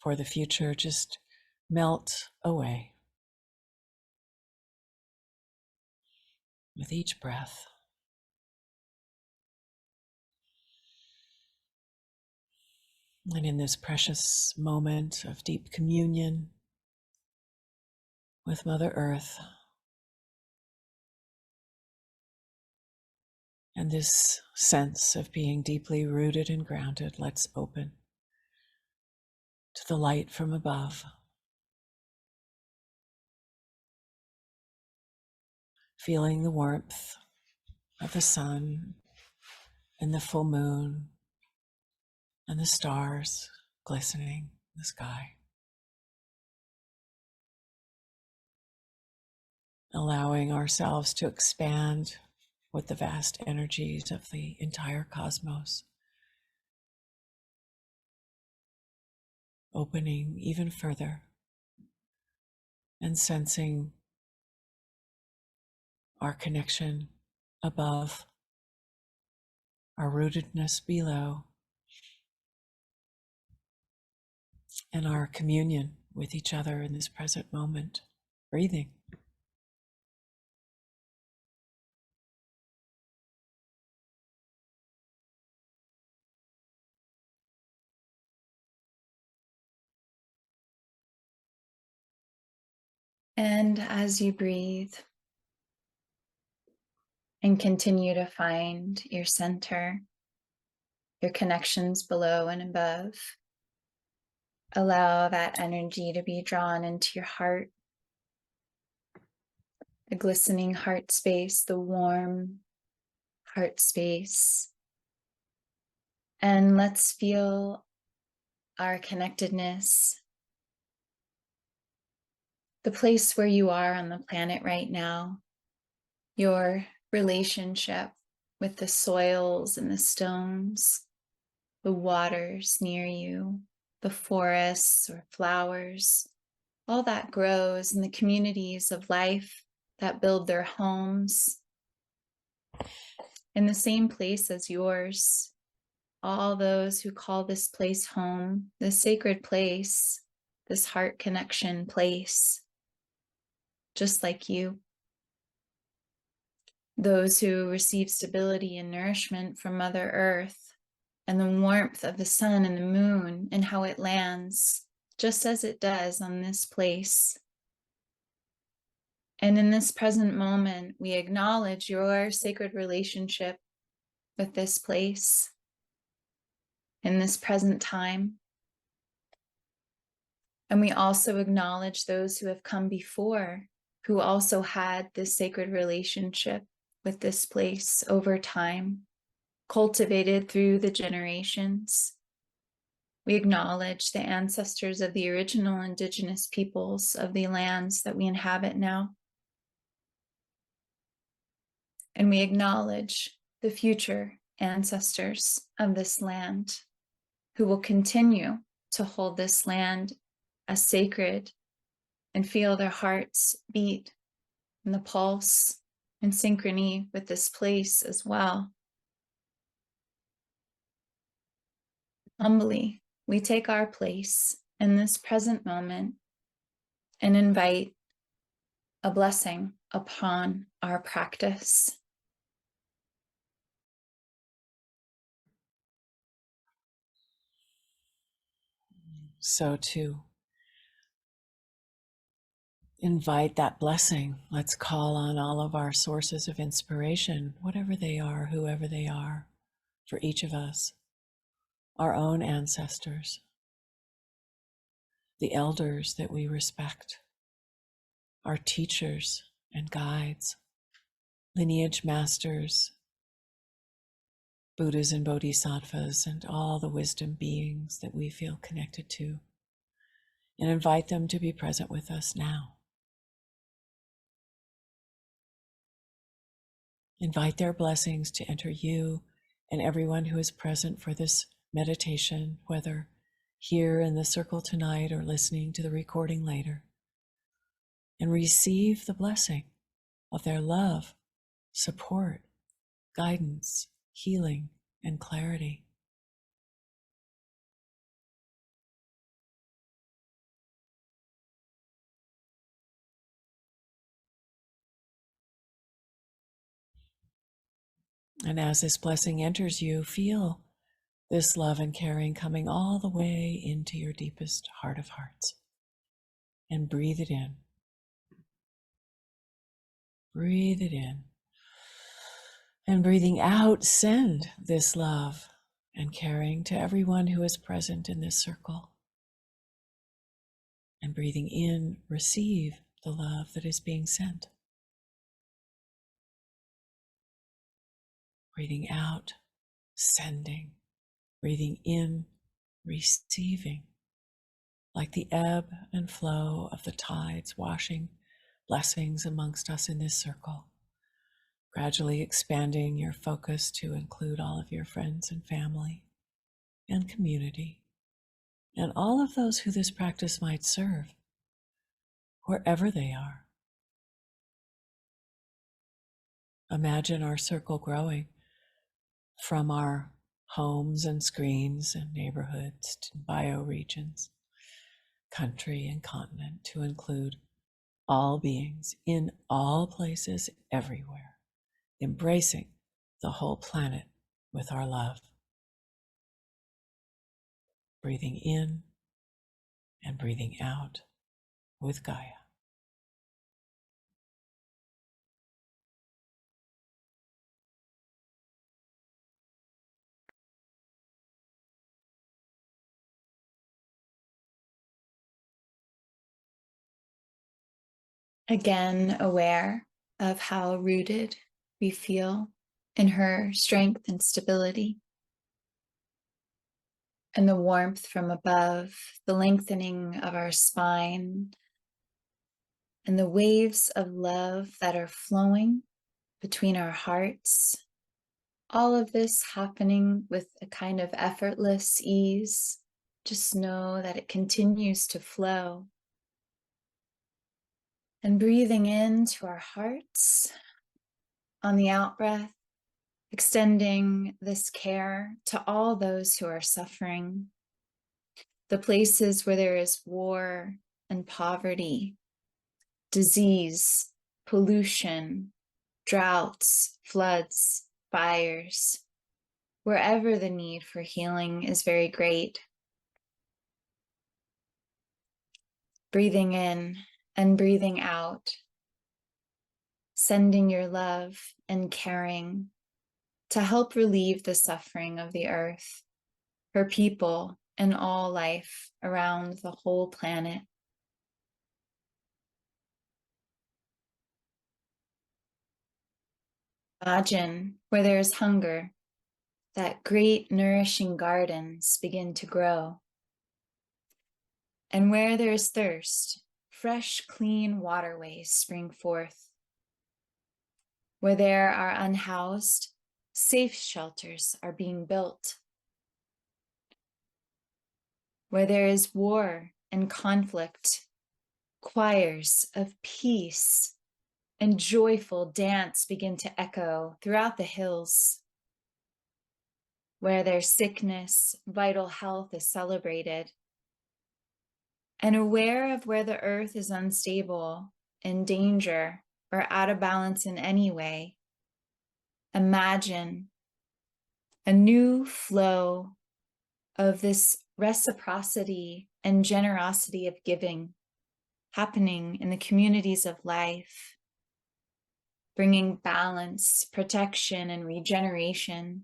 for the future just melt away with each breath. And in this precious moment of deep communion with Mother Earth, and this sense of being deeply rooted and grounded, let's open to the light from above. Feeling the warmth of the sun and the full moon and the stars glistening in the sky. Allowing ourselves to expand with the vast energies of the entire cosmos. Opening even further and sensing our connection above, our rootedness below, and our communion with each other in this present moment. Breathing. And as you breathe and continue to find your center, your connections below and above, allow that energy to be drawn into your heart, the glistening heart space, the warm heart space. And let's feel our connectedness, the place where you are on the planet right now, your relationship with the soils and the stones, the waters near you, the forests or flowers, all that grows in the communities of life that build their homes in the same place as yours. All those who call this place home, this sacred place, this heart connection place, just like you. Those who receive stability and nourishment from Mother Earth and the warmth of the sun and the moon and how it lands, just as it does on this place. And in this present moment, we acknowledge your sacred relationship with this place in this present time. And we also acknowledge those who have come before, who also had this sacred relationship with this place over time, cultivated through the generations. We acknowledge the ancestors of the original indigenous peoples of the lands that we inhabit now. And we acknowledge the future ancestors of this land who will continue to hold this land as sacred and feel their hearts beat in the pulse in synchrony with this place as well. Humbly, we take our place in this present moment and invite a blessing upon our practice. So to invite that blessing, let's call on all of our sources of inspiration, whatever they are, whoever they are, for each of us, our own ancestors, the elders that we respect, our teachers and guides, lineage masters, Buddhas and Bodhisattvas, and all the wisdom beings that we feel connected to, and invite them to be present with us now. Invite their blessings to enter you and everyone who is present for this meditation, whether here in the circle tonight or listening to the recording later, and receive the blessing of their love, support, guidance, healing, and clarity. And as this blessing enters you, feel this love and caring coming all the way into your deepest heart of hearts. And breathe it in. Breathe it in. And breathing out, send this love and caring to everyone who is present in this circle. And breathing in, receive the love that is being sent. Breathing out, sending. Breathing in, receiving. Like the ebb and flow of the tides washing blessings amongst us in this circle. Gradually expanding your focus to include all of your friends and family and community, and all of those who this practice might serve, wherever they are. Imagine our circle growing from our homes and screens and neighborhoods to bioregions, country and continent, to include all beings in all places everywhere, embracing the whole planet with our love. Breathing in and breathing out with Gaia. Again, aware of how rooted we feel in her strength and stability, and the warmth from above, the lengthening of our spine, and the waves of love that are flowing between our hearts. All of this happening with a kind of effortless ease. Just know that it continues to flow. And breathing into our hearts on the out-breath, extending this care to all those who are suffering, the places where there is war and poverty, disease, pollution, droughts, floods, fires, wherever the need for healing is very great. Breathing in and breathing out, sending your love and caring to help relieve the suffering of the earth, her people, and all life around the whole planet. Imagine where there is hunger, that great nourishing gardens begin to grow. And where there is thirst, fresh, clean waterways spring forth. Where there are unhoused, safe shelters are being built. Where there is war and conflict, choirs of peace and joyful dance begin to echo throughout the hills. where there's sickness, vital health is celebrated. And aware of where the earth is unstable, in danger, or out of balance in any way, imagine a new flow of this reciprocity and generosity of giving happening in the communities of life, bringing balance, protection, and regeneration.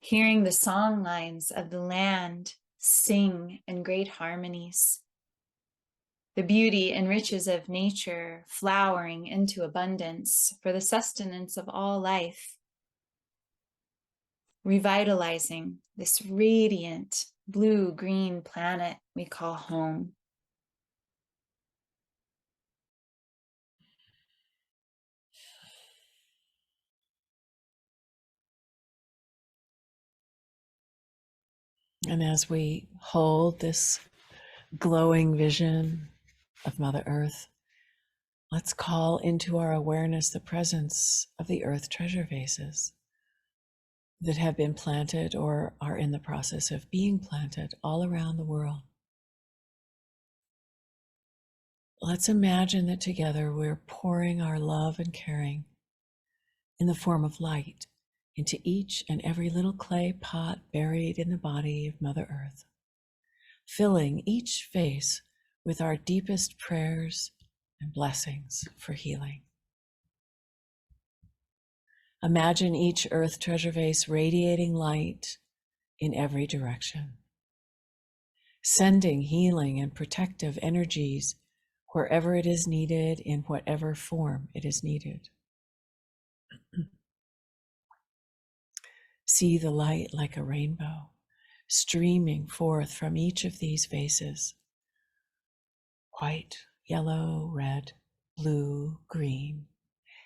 Hearing the song lines of the land sing in great harmonies. The beauty and riches of nature flowering into abundance for the sustenance of all life. Revitalizing this radiant blue-green planet we call home. And as we hold this glowing vision of Mother Earth, let's call into our awareness the presence of the Earth Treasure Vases that have been planted or are in the process of being planted all around the world. Let's imagine that together we're pouring our love and caring in the form of light into each and every little clay pot buried in the body of Mother Earth, filling each vase with our deepest prayers and blessings for healing. Imagine each Earth Treasure Vase radiating light in every direction, sending healing and protective energies wherever it is needed, in whatever form it is needed. See the light like a rainbow streaming forth from each of these vases. White, yellow, red, blue, green,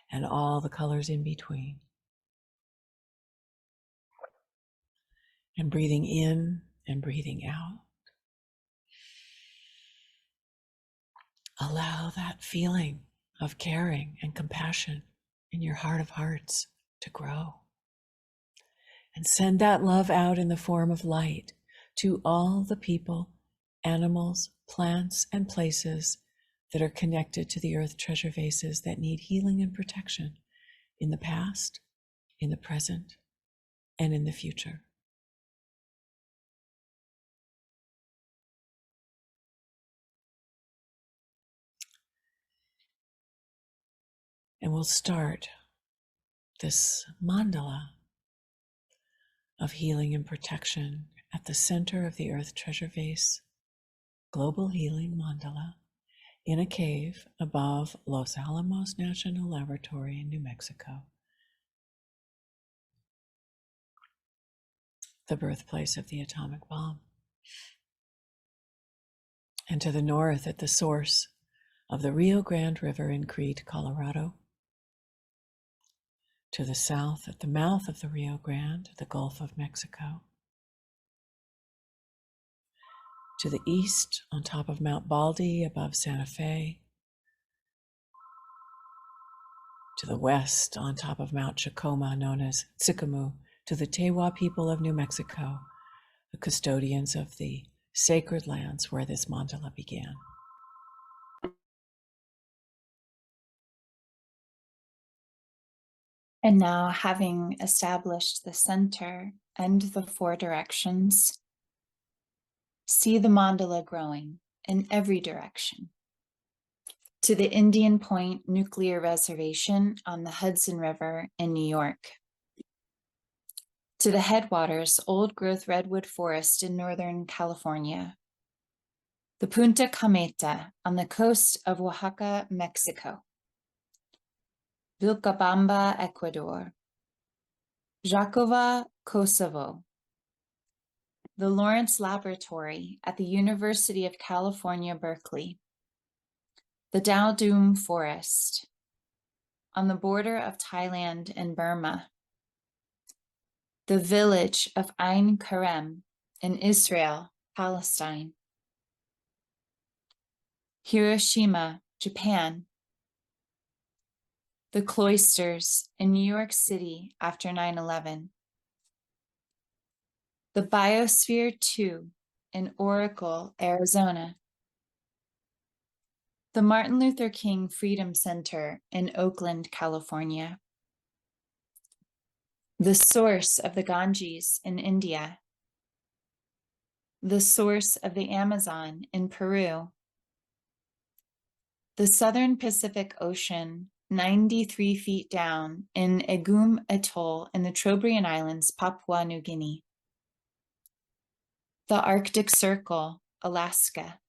and all the colors in between. And breathing in and breathing out. Allow that feeling of caring and compassion in your heart of hearts to grow. And send that love out in the form of light to all the people, animals, plants, and places that are connected to the Earth Treasure Vases that need healing and protection in the past, in the present, and in the future. And we'll start this mandala of healing and protection at the center of the Earth Treasure Vase Global Healing Mandala in a cave above Los Alamos National Laboratory in New Mexico, the birthplace of the atomic bomb. And to the north at the source of the Rio Grande River in Crete, Colorado. To the south at the mouth of the Rio Grande, the Gulf of Mexico. To the east on top of Mount Baldy above Santa Fe. To the west on top of Mount Chacoma known as Sycamore, to the Tewa people of New Mexico, the custodians of the sacred lands where this mandala began. And now, having established the center and the four directions, see the mandala growing in every direction. To the Indian Point Nuclear Reservation on the Hudson River in New York. To the headwaters Old Growth Redwood Forest in Northern California. The Punta Cometa on the coast of Oaxaca, Mexico. Vilcabamba, Ecuador. Jakova, Kosovo. The Lawrence Laboratory at the University of California, Berkeley. The Dao Dum Forest on the border of Thailand and Burma. The village of Ein Kerem in Israel, Palestine. Hiroshima, Japan. The cloisters in New York City after 9/11. the Biosphere 2 in Oracle, Arizona, the Martin Luther King Freedom Center in Oakland, California, the source of the Ganges in India, the source of the Amazon in Peru, the Southern Pacific Ocean 93 feet down in Egum Atoll in the Trobriand Islands, Papua New Guinea, the Arctic Circle, Alaska,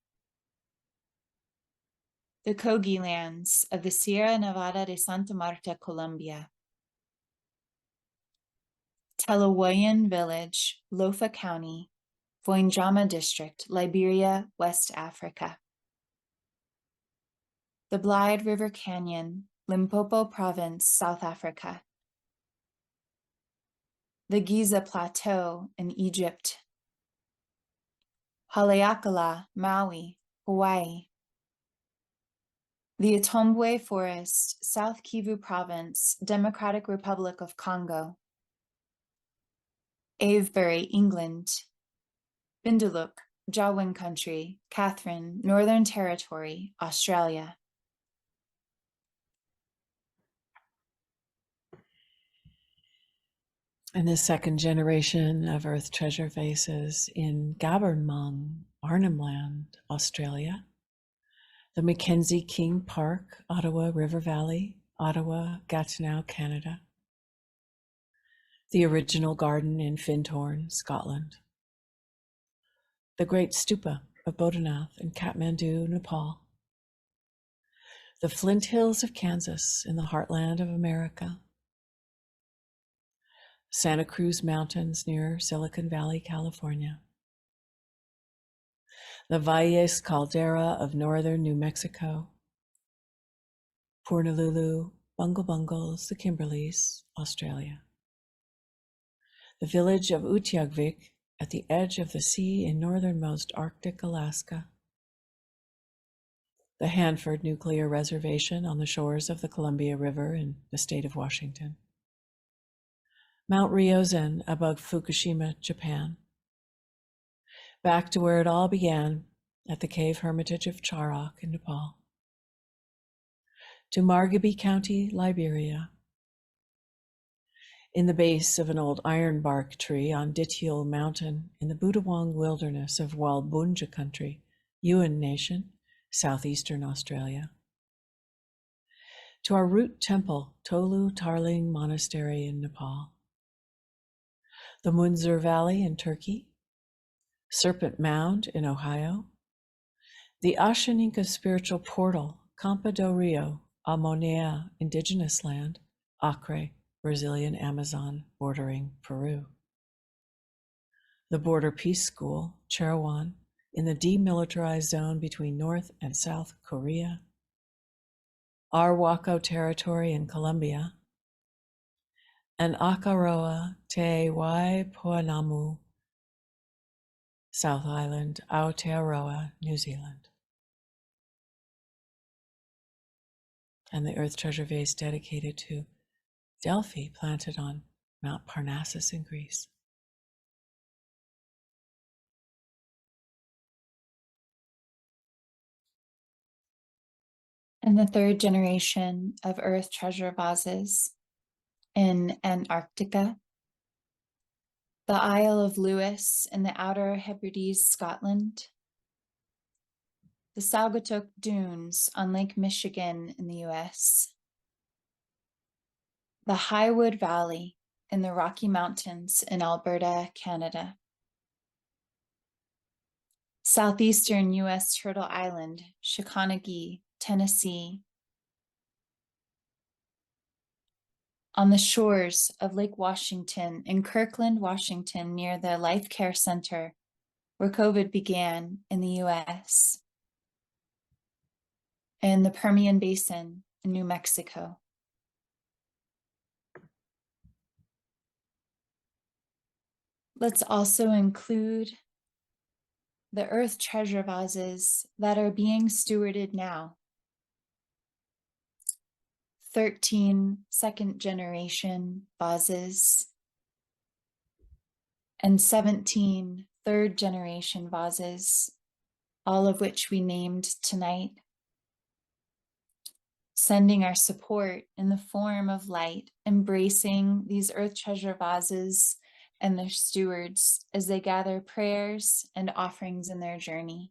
the Kogi lands of the Sierra Nevada de Santa Marta, Colombia, Telewoyan Village, Lofa County, Voinjama District, Liberia, West Africa, the Blyde River Canyon, Limpopo Province, South Africa, the Giza Plateau in Egypt, Haleakala, Maui, Hawaii, the Atombwe Forest, South Kivu Province, Democratic Republic of Congo, Avebury, England, Binduluk, Jawin Country, Catherine, Northern Territory, Australia. And the second generation of Earth Treasure Vases in Gabernmong, Arnhem Land, Australia. The Mackenzie King Park, Ottawa River Valley, Ottawa, Gatineau, Canada. The original garden in Findhorn, Scotland. The Great Stupa of Bodhanath in Kathmandu, Nepal. The Flint Hills of Kansas in the heartland of America. Santa Cruz Mountains near Silicon Valley, California. The Valles Caldera of northern New Mexico. Purnalulu, Bungle Bungles, the Kimberleys, Australia. The village of Utqiagvik at the edge of the sea in northernmost Arctic Alaska. The Hanford Nuclear Reservation on the shores of the Columbia River in the state of Washington. Mount Ryozen above Fukushima, Japan. Back to where it all began, at the cave hermitage of Charok in Nepal. To Margaby County, Liberia. In the base of an old ironbark tree on Dithiel Mountain in the Budawong wilderness of Walbunja country, Yuin Nation, southeastern Australia. To our root temple, Tolu Tarling Monastery in Nepal. The Munzur Valley in Turkey, Serpent Mound in Ohio, the Ashaninka spiritual portal, Campo do Rio, Amonea indigenous land, Acre, Brazilian Amazon bordering Peru. The Border Peace School, Cherawan, in the demilitarized zone between North and South Korea. Arhuaco territory in Colombia, and Akaroa Te Waipoanamu, South Island, Aotearoa, New Zealand. And the Earth Treasure Vase dedicated to Delphi, planted on Mount Parnassus in Greece. And the third generation of Earth Treasure Vases in Antarctica, the Isle of Lewis in the Outer Hebrides, Scotland, the Saugatuck Dunes on Lake Michigan in the US, the Highwood Valley in the Rocky Mountains in Alberta, Canada, southeastern US Turtle Island, Chicanagee, Tennessee, on the shores of Lake Washington in Kirkland, Washington, near the Life Care Center, where COVID began in the US, and the Permian Basin in New Mexico. Let's also include the Earth Treasure Vases that are being stewarded now. 13 second generation vases and 17 third-generation vases, all of which we named tonight, sending our support in the form of light, embracing these earth treasure vases and their stewards as they gather prayers and offerings in their journey.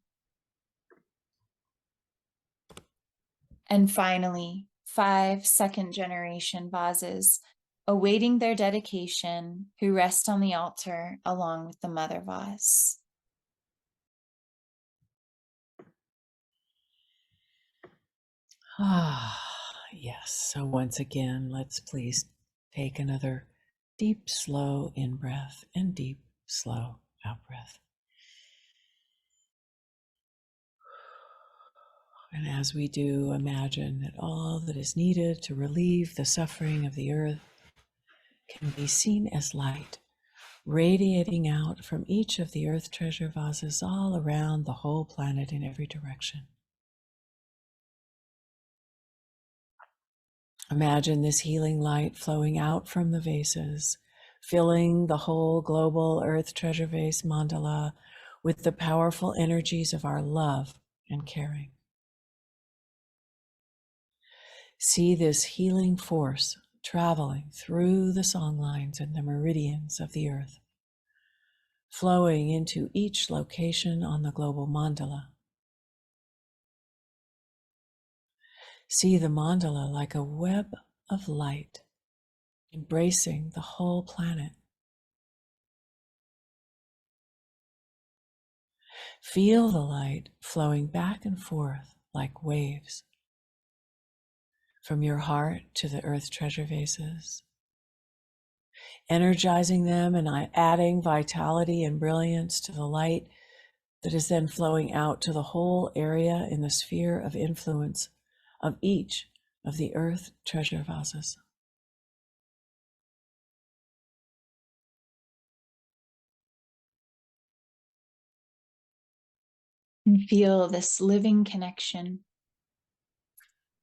And finally, 5 second-generation vases awaiting their dedication, who rest on the altar along with the mother vase. Ah, yes. So once again, let's please take another deep, slow in-breath and deep, slow out-breath. And as we do, imagine that all that is needed to relieve the suffering of the earth can be seen as light, radiating out from each of the earth treasure vases all around the whole planet in every direction. Imagine this healing light flowing out from the vases, filling the whole global Earth Treasure Vase mandala with the powerful energies of our love and caring. See this healing force traveling through the song lines and the meridians of the earth, flowing into each location on the global mandala. See the mandala like a web of light, embracing the whole planet. Feel the light flowing back and forth like waves from your heart to the earth treasure vases, energizing them and adding vitality and brilliance to the light that is then flowing out to the whole area in the sphere of influence of each of the earth treasure vases. And feel this living connection,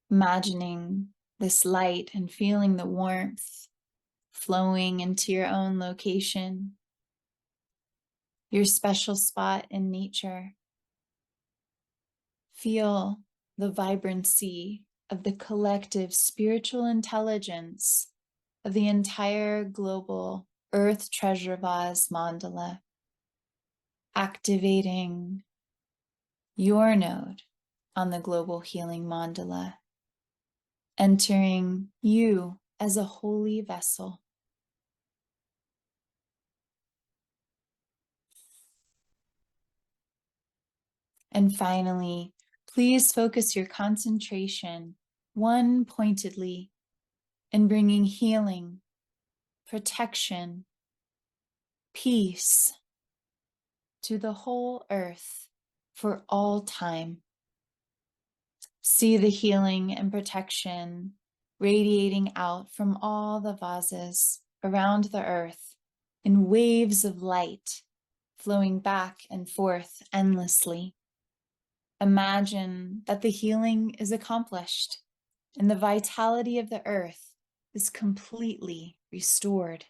imagining this light and feeling the warmth flowing into your own location, your special spot in nature. Feel the vibrancy of the collective spiritual intelligence of the entire global Earth Treasure Vase mandala, activating your node on the global healing mandala, entering you as a holy vessel. And finally, please focus your concentration one pointedly in bringing healing, protection, peace to the whole earth for all time. See the healing and protection radiating out from all the vases around the earth in waves of light flowing back and forth endlessly. Imagine that the healing is accomplished and the vitality of the earth is completely restored.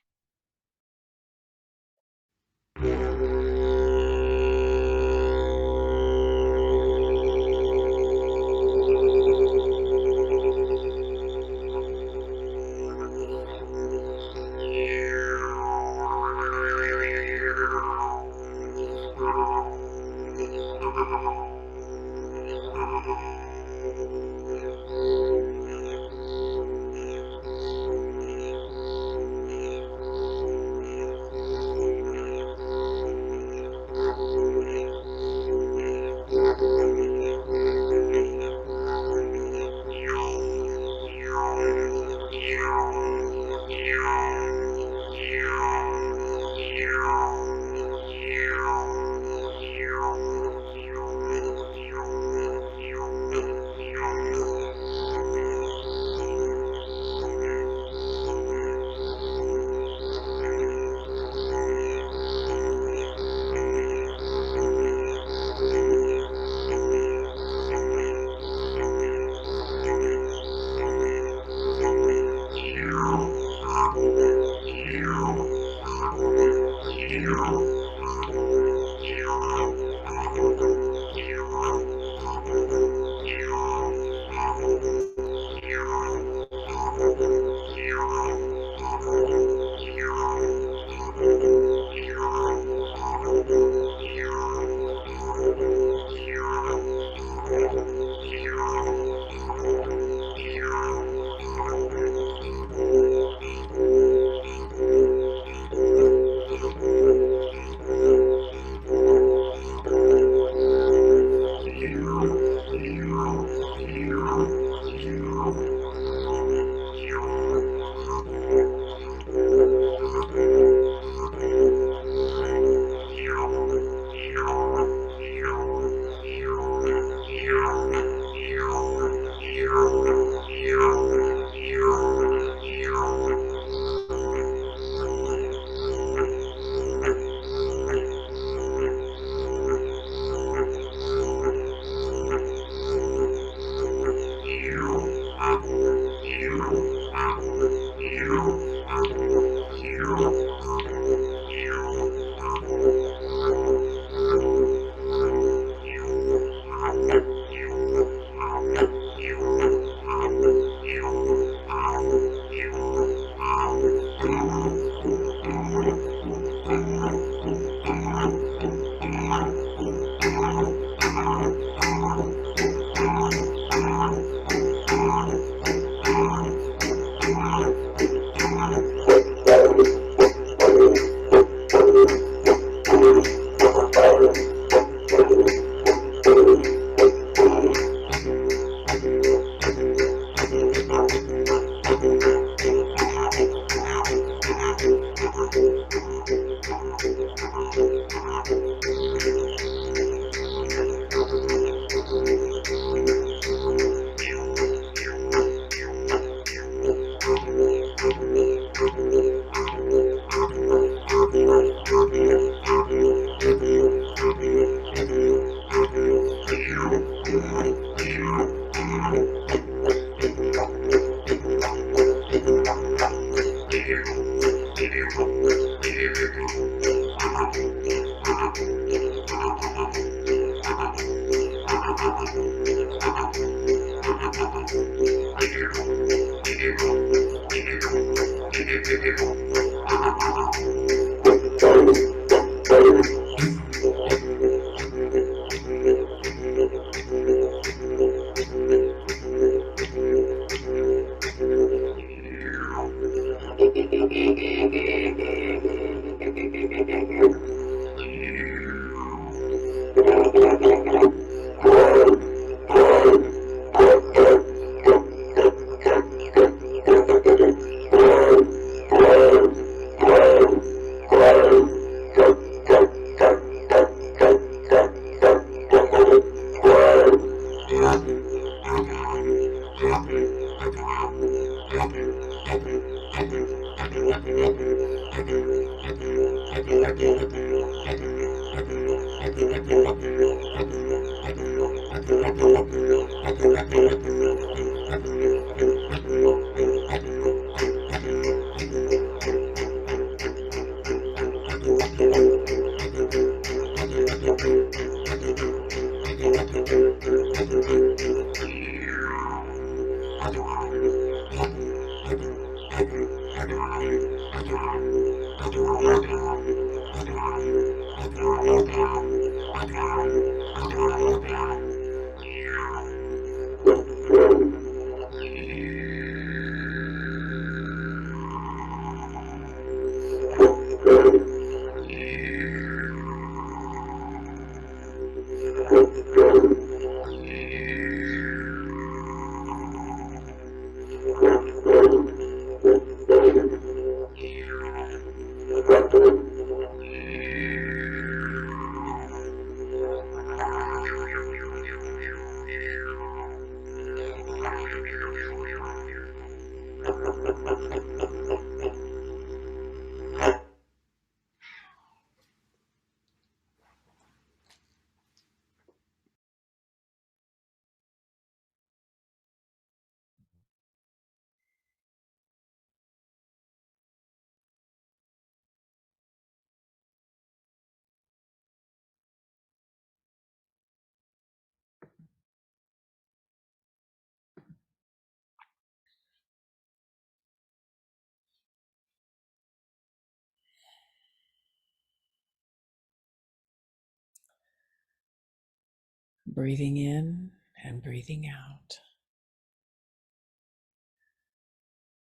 Breathing in and breathing out,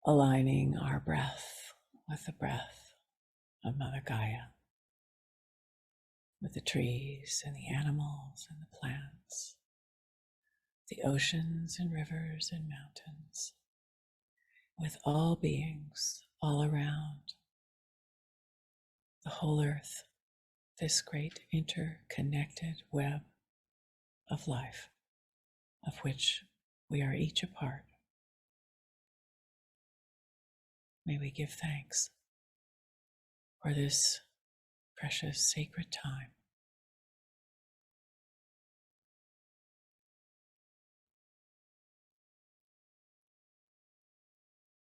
aligning our breath with the breath of Mother Gaia, with the trees and the animals and the plants, the oceans and rivers and mountains, with all beings all around, the whole earth, this great interconnected web of life, of which we are each a part. May we give thanks for this precious sacred time.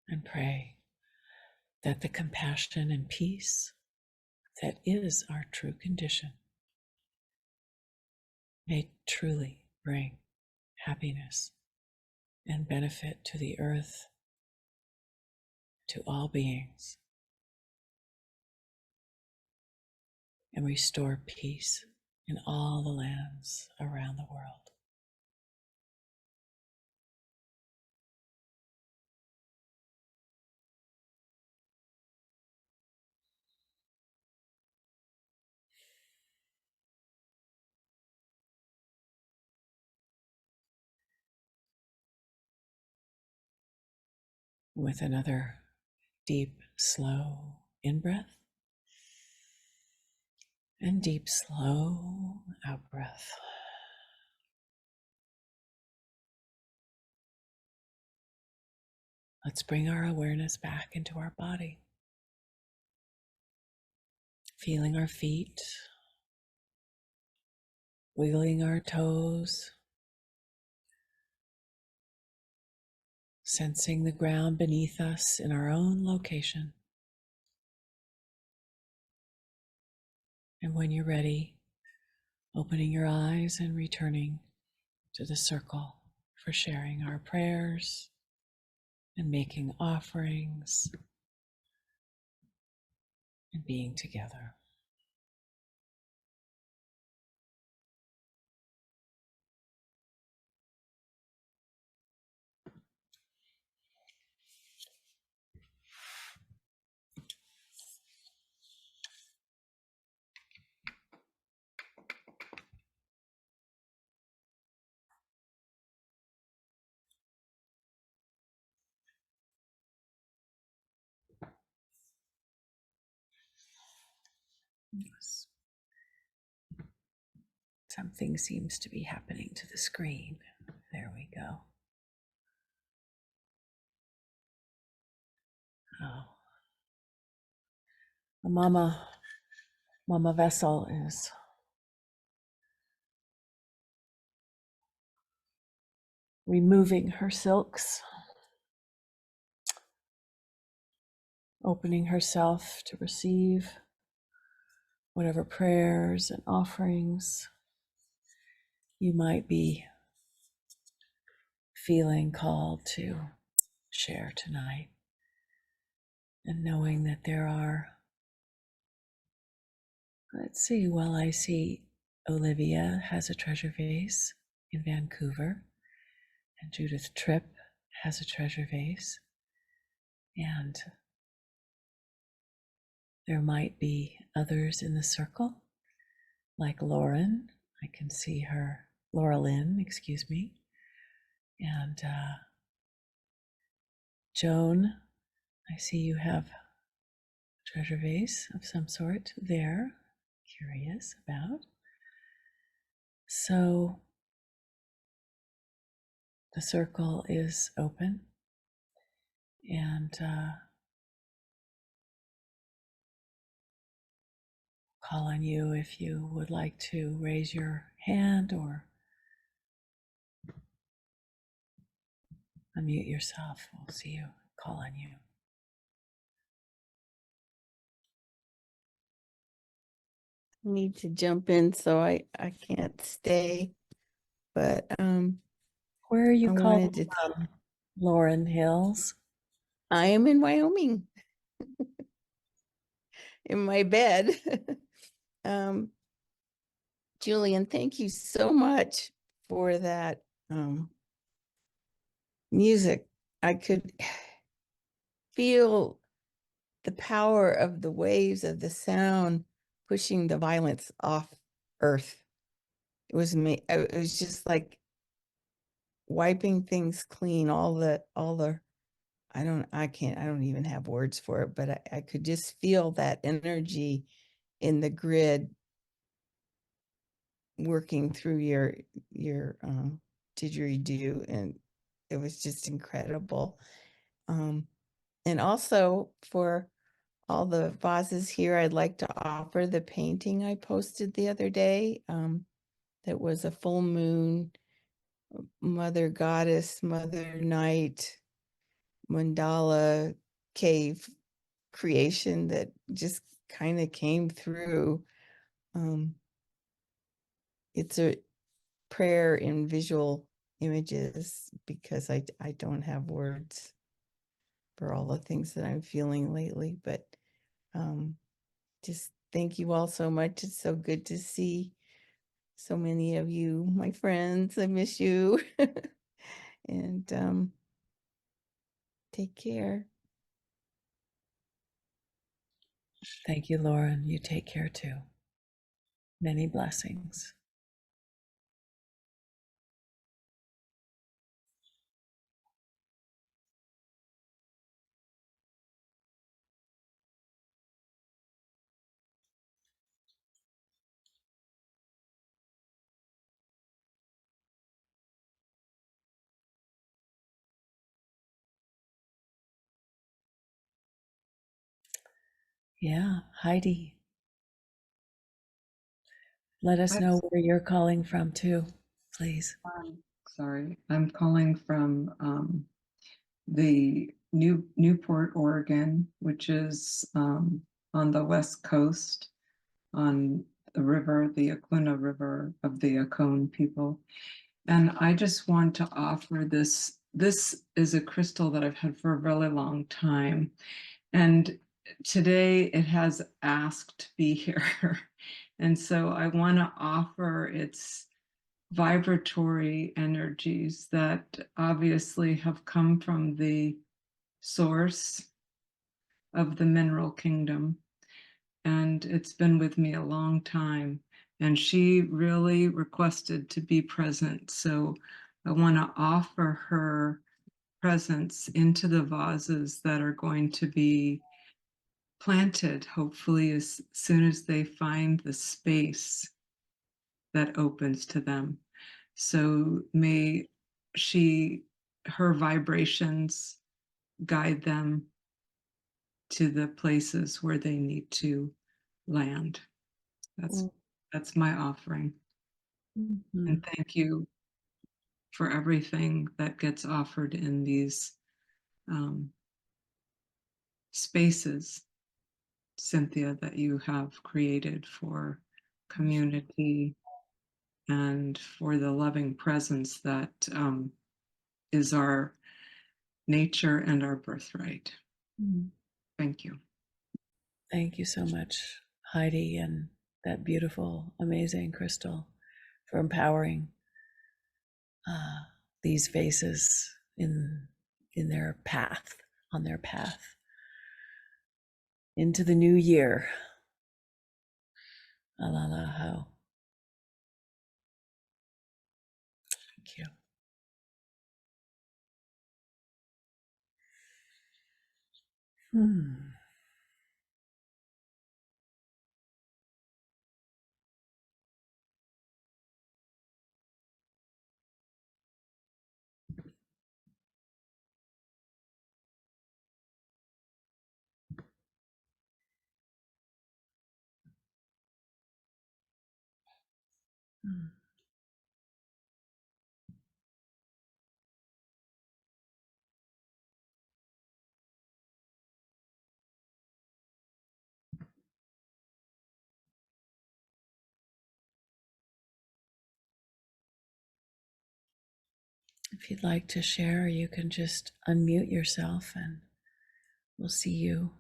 And pray that the compassion and peace that is our true condition may truly bring happiness and benefit to the earth, to all beings, and restore peace in all the lands around the world. With another deep, slow in-breath and deep, slow out-breath. Let's bring our awareness back into our body, feeling our feet, wiggling our toes, sensing the ground beneath us in our own location. And when you're ready, opening your eyes and returning to the circle for sharing our prayers and making offerings and being together. Yes. Something seems to be happening to the screen. There we go. Oh. Mama Vessel is removing her silks, opening herself to receive whatever prayers and offerings you might be feeling called to share tonight. And knowing that there are, let's see, well, I see Olivia has a treasure vase in Vancouver, and Judith Tripp has a treasure vase. And there might be others in the circle, like Lauren. I can see her, Laura Lynn, excuse me. And Joan, I see you have a treasure vase of some sort there, curious about. So the circle is open, and call on you if you would like to raise your hand or unmute yourself. We'll see you, call on you. Need to jump in, so I can't stay, but Where are you I calling wanted to from, Lauren Hills? I am in Wyoming in my bed. Julian, thank you so much for that music. I could feel the power of the waves of the sound pushing the violence off Earth. It was it was just like wiping things clean. All the I don't even have words for it, but I could just feel that energy in the grid working through your didgeridoo, and it was just incredible. And also for all the vases here, I'd like to offer the painting I posted the other day. That was a full moon, Mother Goddess, Mother Night mandala cave creation that just kind of came through. It's a prayer in visual images because I don't have words for all the things that I'm feeling lately, but just thank you all so much. It's so good to see so many of you, my friends. I miss you. And take care. Thank you, Lauren. You take care too. Many blessings. Yeah, Heidi. Let us know where you're calling from too, please. Sorry, I'm calling from the Newport, Oregon, which is on the west coast on the river, the Acuna River of the Acone people. And I just want to offer this. This is a crystal that I've had for a really long time. And today it has asked to be here. And so I want to offer its vibratory energies that obviously have come from the source of the mineral kingdom. And it's been with me a long time. And she really requested to be present. So I want to offer her presence into the vases that are going to be planted, hopefully, as soon as they find the space that opens to them. So may her vibrations guide them to the places where they need to land. That's my offering. Mhm. And thank you for everything that gets offered in these spaces, Cynthia, that you have created for community and for the loving presence that is our nature and our birthright. Mm. Thank you. Thank you so much, Heidi, and that beautiful, amazing crystal, for empowering these vases in their path, on their path into the new year. Alalaho. Thank you. If you'd like to share, you can just unmute yourself and we'll see you.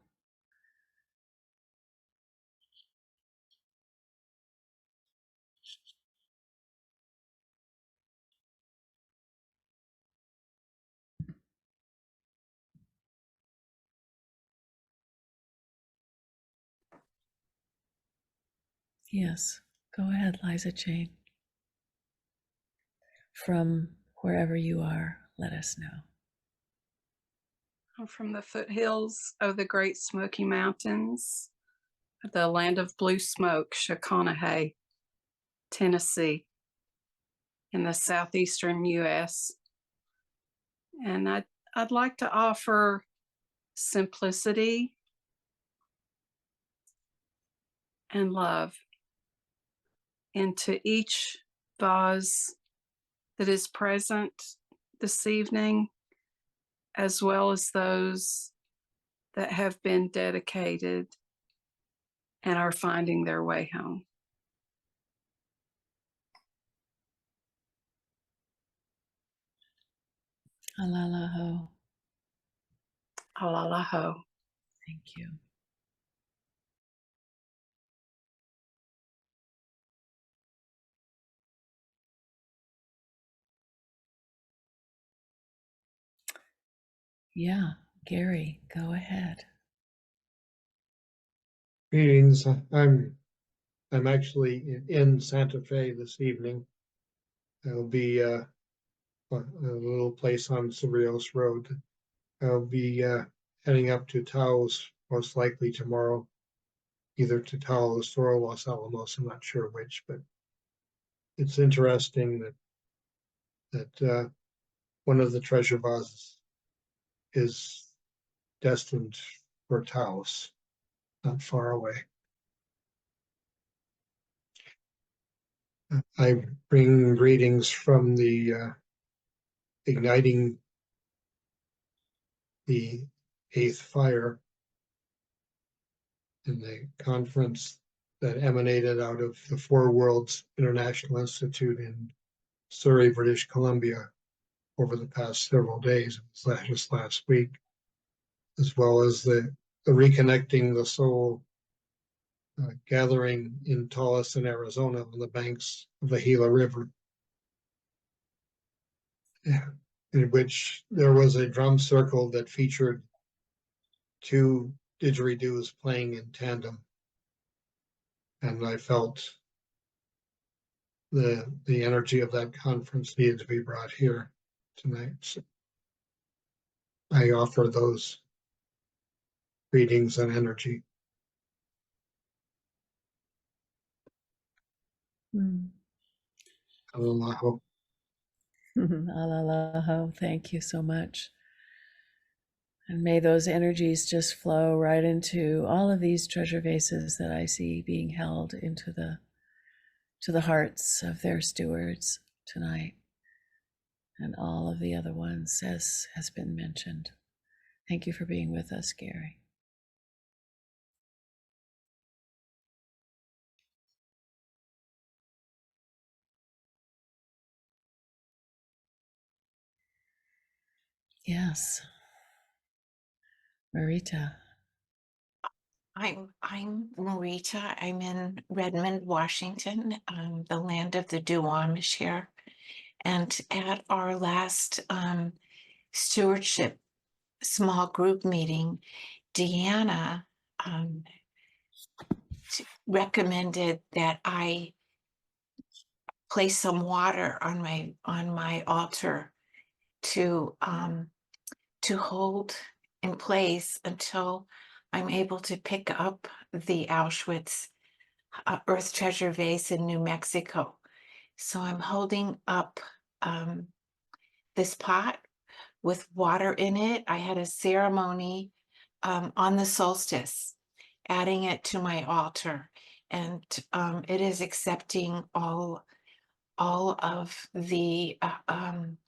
Yes, go ahead, Liza Jane. From wherever you are, let us know. I'm from the foothills of the Great Smoky Mountains, the land of blue smoke, Shaconahay, Tennessee, in the southeastern U.S. And I'd like to offer simplicity and love into each vase that is present this evening, as well as those that have been dedicated and are finding their way home. Alalaho. Alalaho. Thank you. Yeah, Gary, go ahead. Greetings. I'm actually in Santa Fe this evening. I'll be a little place on Cerrillos Road. I'll be heading up to Taos most likely tomorrow, either to Taos or Los Alamos. I'm not sure which, but it's interesting that one of the treasure vases is destined for Taos, not far away. I bring greetings from the igniting the eighth fire in the conference that emanated out of the Four Worlds International Institute in Surrey, British Columbia over the past several days, just last week, as well as the reconnecting the soul, gathering in Tolleson, Arizona, on the banks of the Gila River, in which there was a drum circle that featured two didgeridoos playing in tandem. And I felt the energy of that conference needed to be brought here tonight. So I offer those greetings and energy. Mm. Aloha. Alalaho, thank you so much. And may those energies just flow right into all of these treasure vases that I see being held into the hearts of their stewards tonight, and all of the other ones, as has been mentioned. Thank you for being with us, Gary. Yes. Marita. I'm Marita. I'm in Redmond, Washington, the land of the Duwamish here. And at our last stewardship small group meeting, Deanna recommended that I place some water on my altar to hold in place until I'm able to pick up the Auschwitz Earth Treasure Vase in New Mexico. So I'm holding up this pot with water in it. I had a ceremony on the solstice, adding it to my altar, and it is accepting all of the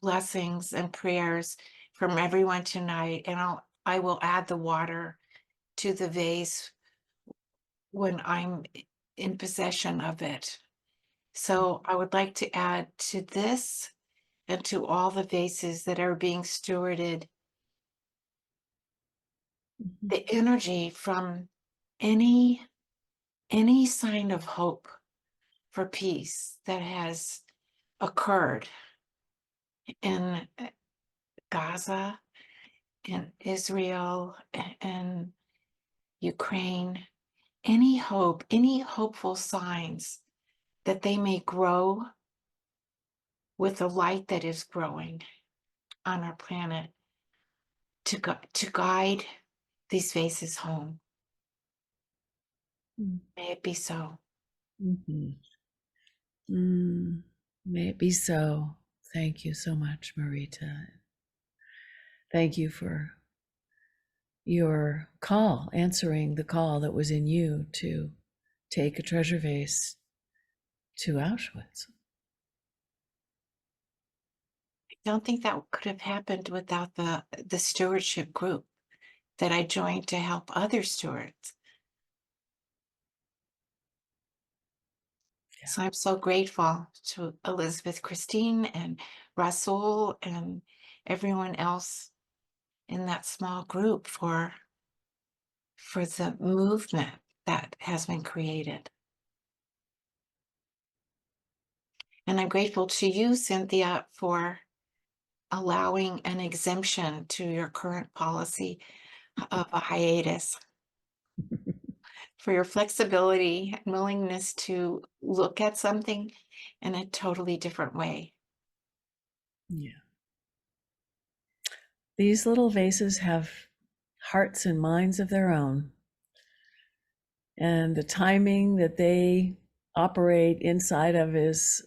blessings and prayers from everyone tonight. And I will add the water to the vase when I'm in possession of it. So I would like to add to this and to all the vases that are being stewarded the energy from any sign of hope for peace that has occurred in Gaza, in Israel, and Ukraine. Any hope, any hopeful signs that they may grow with the light that is growing on our planet to guide these vases home. May it be so. May it be so. Thank you so much, Marita. Thank you for your call, answering the call that was in you to take a treasure vase to Auschwitz. I don't think that could have happened without the stewardship group that I joined to help other stewards. Yeah. So I'm so grateful to Elizabeth Christine and Rasul and everyone else in that small group for the movement that has been created. And I'm grateful to you, Cynthia, for allowing an exemption to your current policy of a hiatus, for your flexibility and willingness to look at something in a totally different way. Yeah. These little vases have hearts and minds of their own. And the timing that they operate inside of is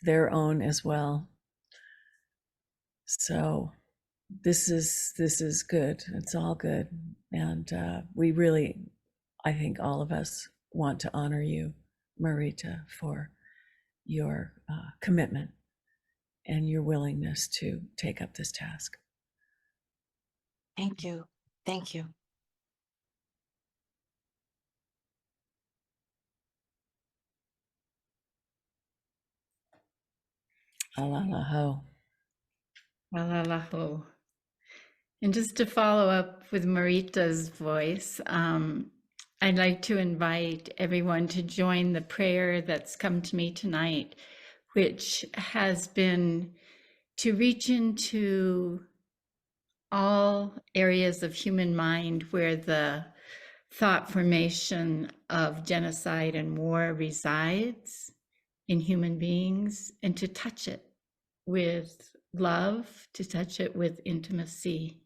their own as well. So this is good. It's all good. And we really, I think all of us want to honor you, Marita, for your commitment and your willingness to take up this task. Thank you. Thank you. Alalaho. Alalaho. And just to follow up with Marita's voice, I'd like to invite everyone to join the prayer that's come to me tonight, which has been to reach into all areas of human mind where the thought formation of genocide and war resides in human beings, and to touch it with love, to touch it with intimacy,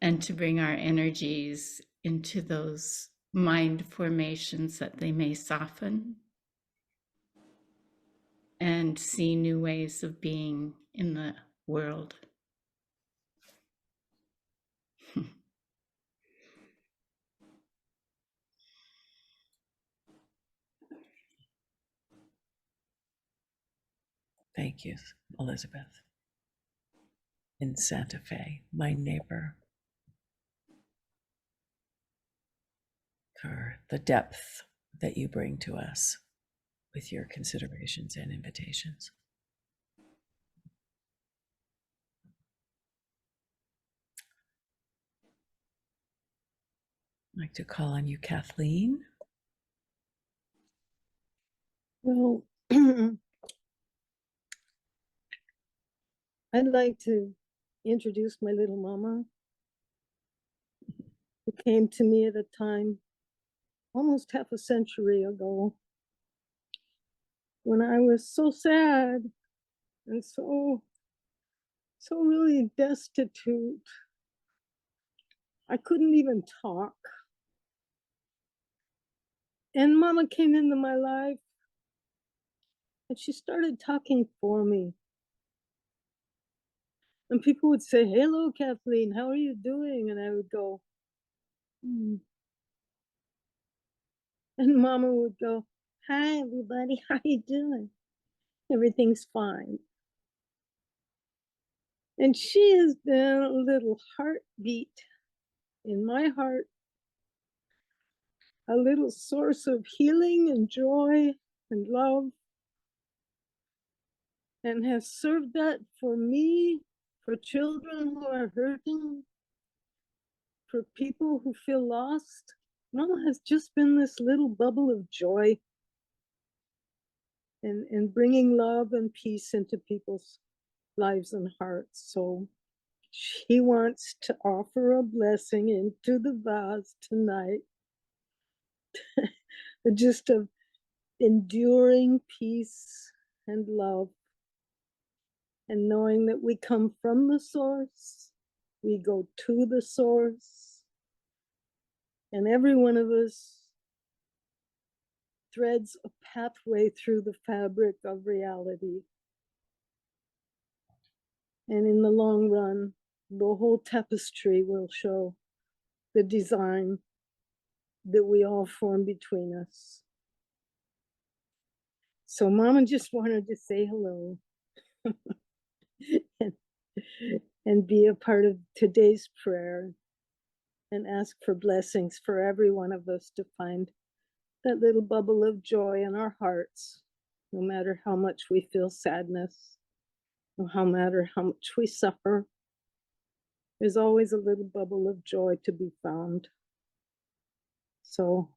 and to bring our energies into those mind formations that they may soften and see new ways of being in the world. Thank you, Elizabeth. In Santa Fe, my neighbor, for the depth that you bring to us with your considerations and invitations. I'd like to call on you, Kathleen. Well, I'd like to introduce my little mama, who came to me at a time almost half a century ago when I was so sad and so really destitute. I couldn't even talk. And Mama came into my life and she started talking for me. And people would say, "Hello, Kathleen, how are you doing?" And I would go, "Hmm." And Mama would go, "Hi, everybody, how you doing? Everything's fine." And she has been a little heartbeat in my heart, a little source of healing and joy and love, and has served that for me, for children who are hurting, for people who feel lost. Mama has just been this little bubble of joy and bringing love and peace into people's lives and hearts. So she wants to offer a blessing into the vase tonight, just of enduring peace and love, and knowing that we come from the source, we go to the source, and every one of us threads a pathway through the fabric of reality. And in the long run, the whole tapestry will show the design that we all form between us. So Mama just wanted to say hello and be a part of today's prayer and ask for blessings for every one of us to find that little bubble of joy in our hearts, no matter how much we feel sadness, no matter how much we suffer. There's always a little bubble of joy to be found. So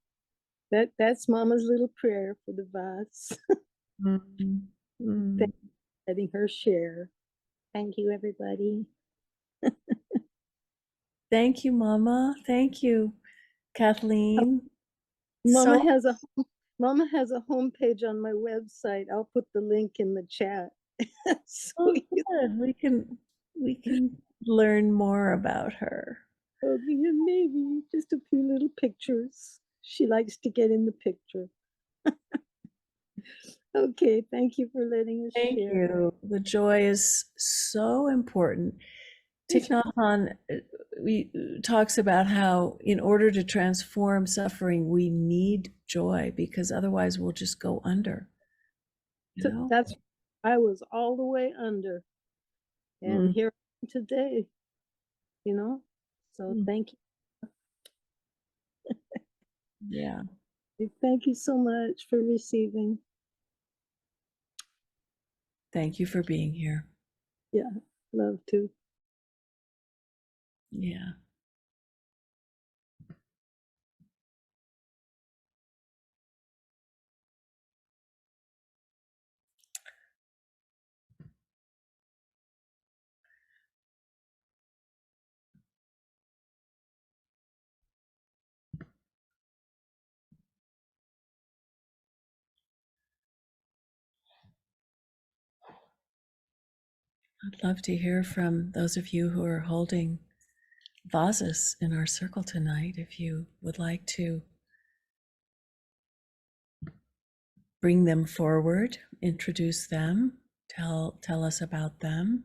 that's Mama's little prayer for the vase. Thank you for letting her share. Thank you, everybody. Thank you, Mama. Thank you, Kathleen. Mama So- has a homepage on my website. I'll put the link in the chat. So Oh, good. We can learn more about her. maybe just a few little pictures. She likes to get in the picture. Okay, thank you for letting us Thank share. you. The joy is so important. Thich Nhat Hanh talks about how in order to transform suffering, we need joy, because otherwise we'll just go under. You know? That's, I was all the way under, and here I am today, so thank you. Yeah. Thank you so much for receiving. Thank you for being here. Yeah, love to. Yeah. I'd love to hear from those of you who are holding vases in our circle tonight. If you would like to bring them forward, introduce them, tell us about them.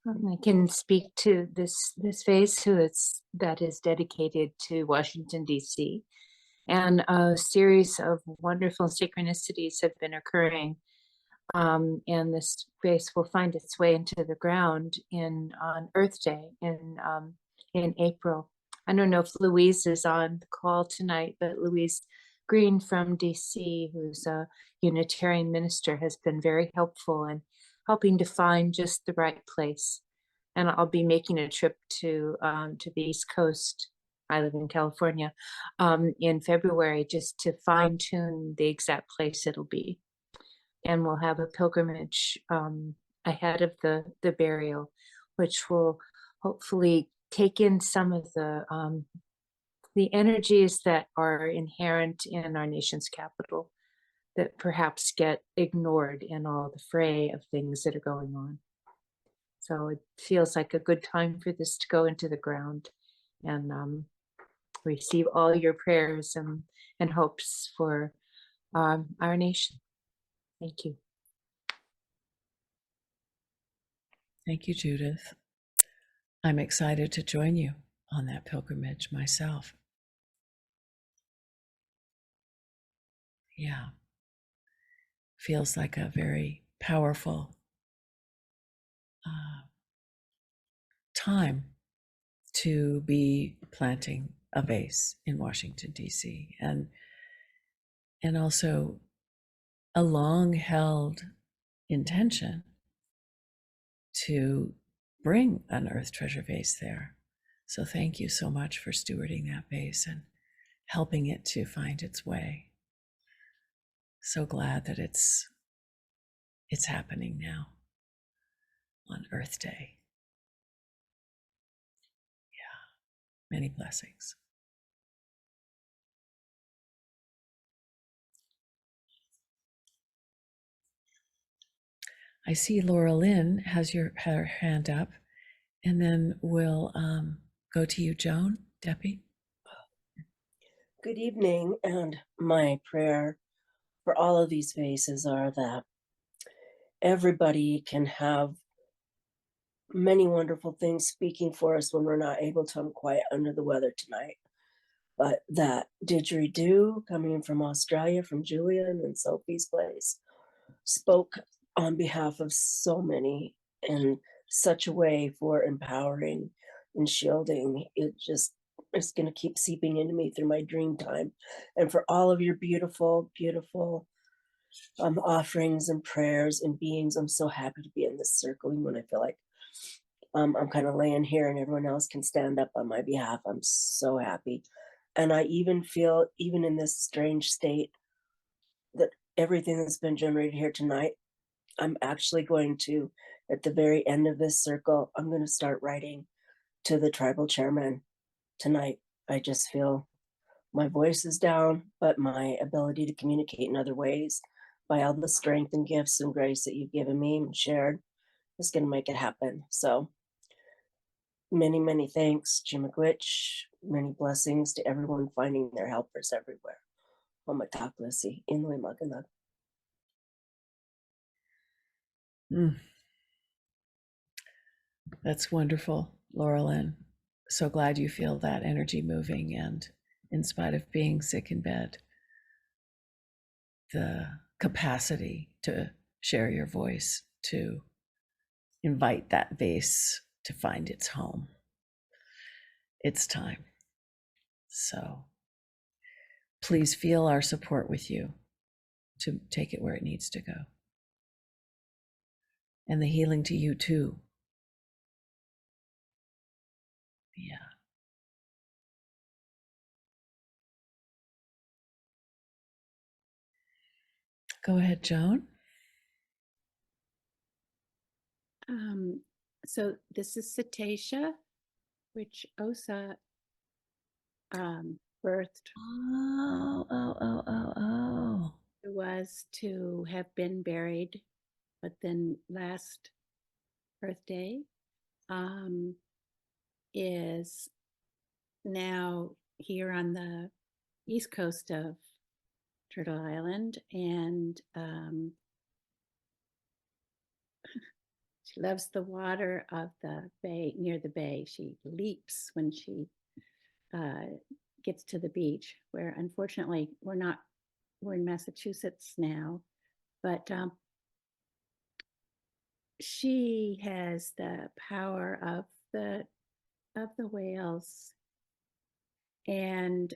I can speak to this vase that is dedicated to Washington, D.C. And a series of wonderful synchronicities have been occurring. And this vase will find its way into the ground on Earth Day in April. I don't know if Louise is on the call tonight, but Louise Green from DC, who's a Unitarian minister, has been very helpful in helping to find just the right place. And I'll be making a trip to the East Coast. I live in California in February, just to fine tune the exact place it'll be. And we'll have a pilgrimage ahead of the burial, which will hopefully take in some of the energies that are inherent in our nation's capital that perhaps get ignored in all the fray of things that are going on. So it feels like a good time for this to go into the ground and receive all your prayers and hopes for our nation. Thank you. Thank you, Judith. I'm excited to join you on that pilgrimage myself. Yeah. Feels like a very powerful time to be planting a vase in Washington, D.C. and also a long-held intention to bring an Earth Treasure vase there. So thank you so much for stewarding that vase and helping it to find its way. So glad that it's happening now on Earth Day. Yeah, many blessings. I see Laura Lynn has her hand up, and then we'll go to you, Joan, Debbie. Good evening, and my prayer for all of these vases are that everybody can have many wonderful things speaking for us when we're not able to. I'm quite under the weather tonight, but that didgeridoo coming from Australia, from Julian and Sophie's place, spoke on behalf of so many in such a way for empowering and shielding. It's going to keep seeping into me through my dream time. And for all of your beautiful, beautiful offerings and prayers and beings, I'm so happy to be in this circle. And when I feel like I'm kind of laying here and everyone else can stand up on my behalf, I'm so happy. And I even feel, even in this strange state, that everything that's been generated here tonight, I'm actually going to, at the very end of this circle, I'm going to start writing to the tribal chairman tonight. I just feel my voice is down, but my ability to communicate in other ways, by all the strength and gifts and grace that you've given me and shared, is going to make it happen. So many, many thanks, Jimmiquich. Many blessings to everyone finding their helpers everywhere. Omataklasi, Inui Maganag. That's wonderful, Laurelyn. So glad you feel that energy moving, and in spite of being sick in bed, the capacity to share your voice, to invite that vase to find its home. It's time. So please feel our support with you to take it where it needs to go. and the healing to you too. Yeah. Go ahead, Joan. So this is Cetacea, which Osa birthed. Oh. It was to have been buried, but then last Earth Day is now here on the east coast of Turtle Island, and she loves the water of the bay, near the bay. She leaps when she gets to the beach, where unfortunately we're in Massachusetts now, but she has the power of the whales, and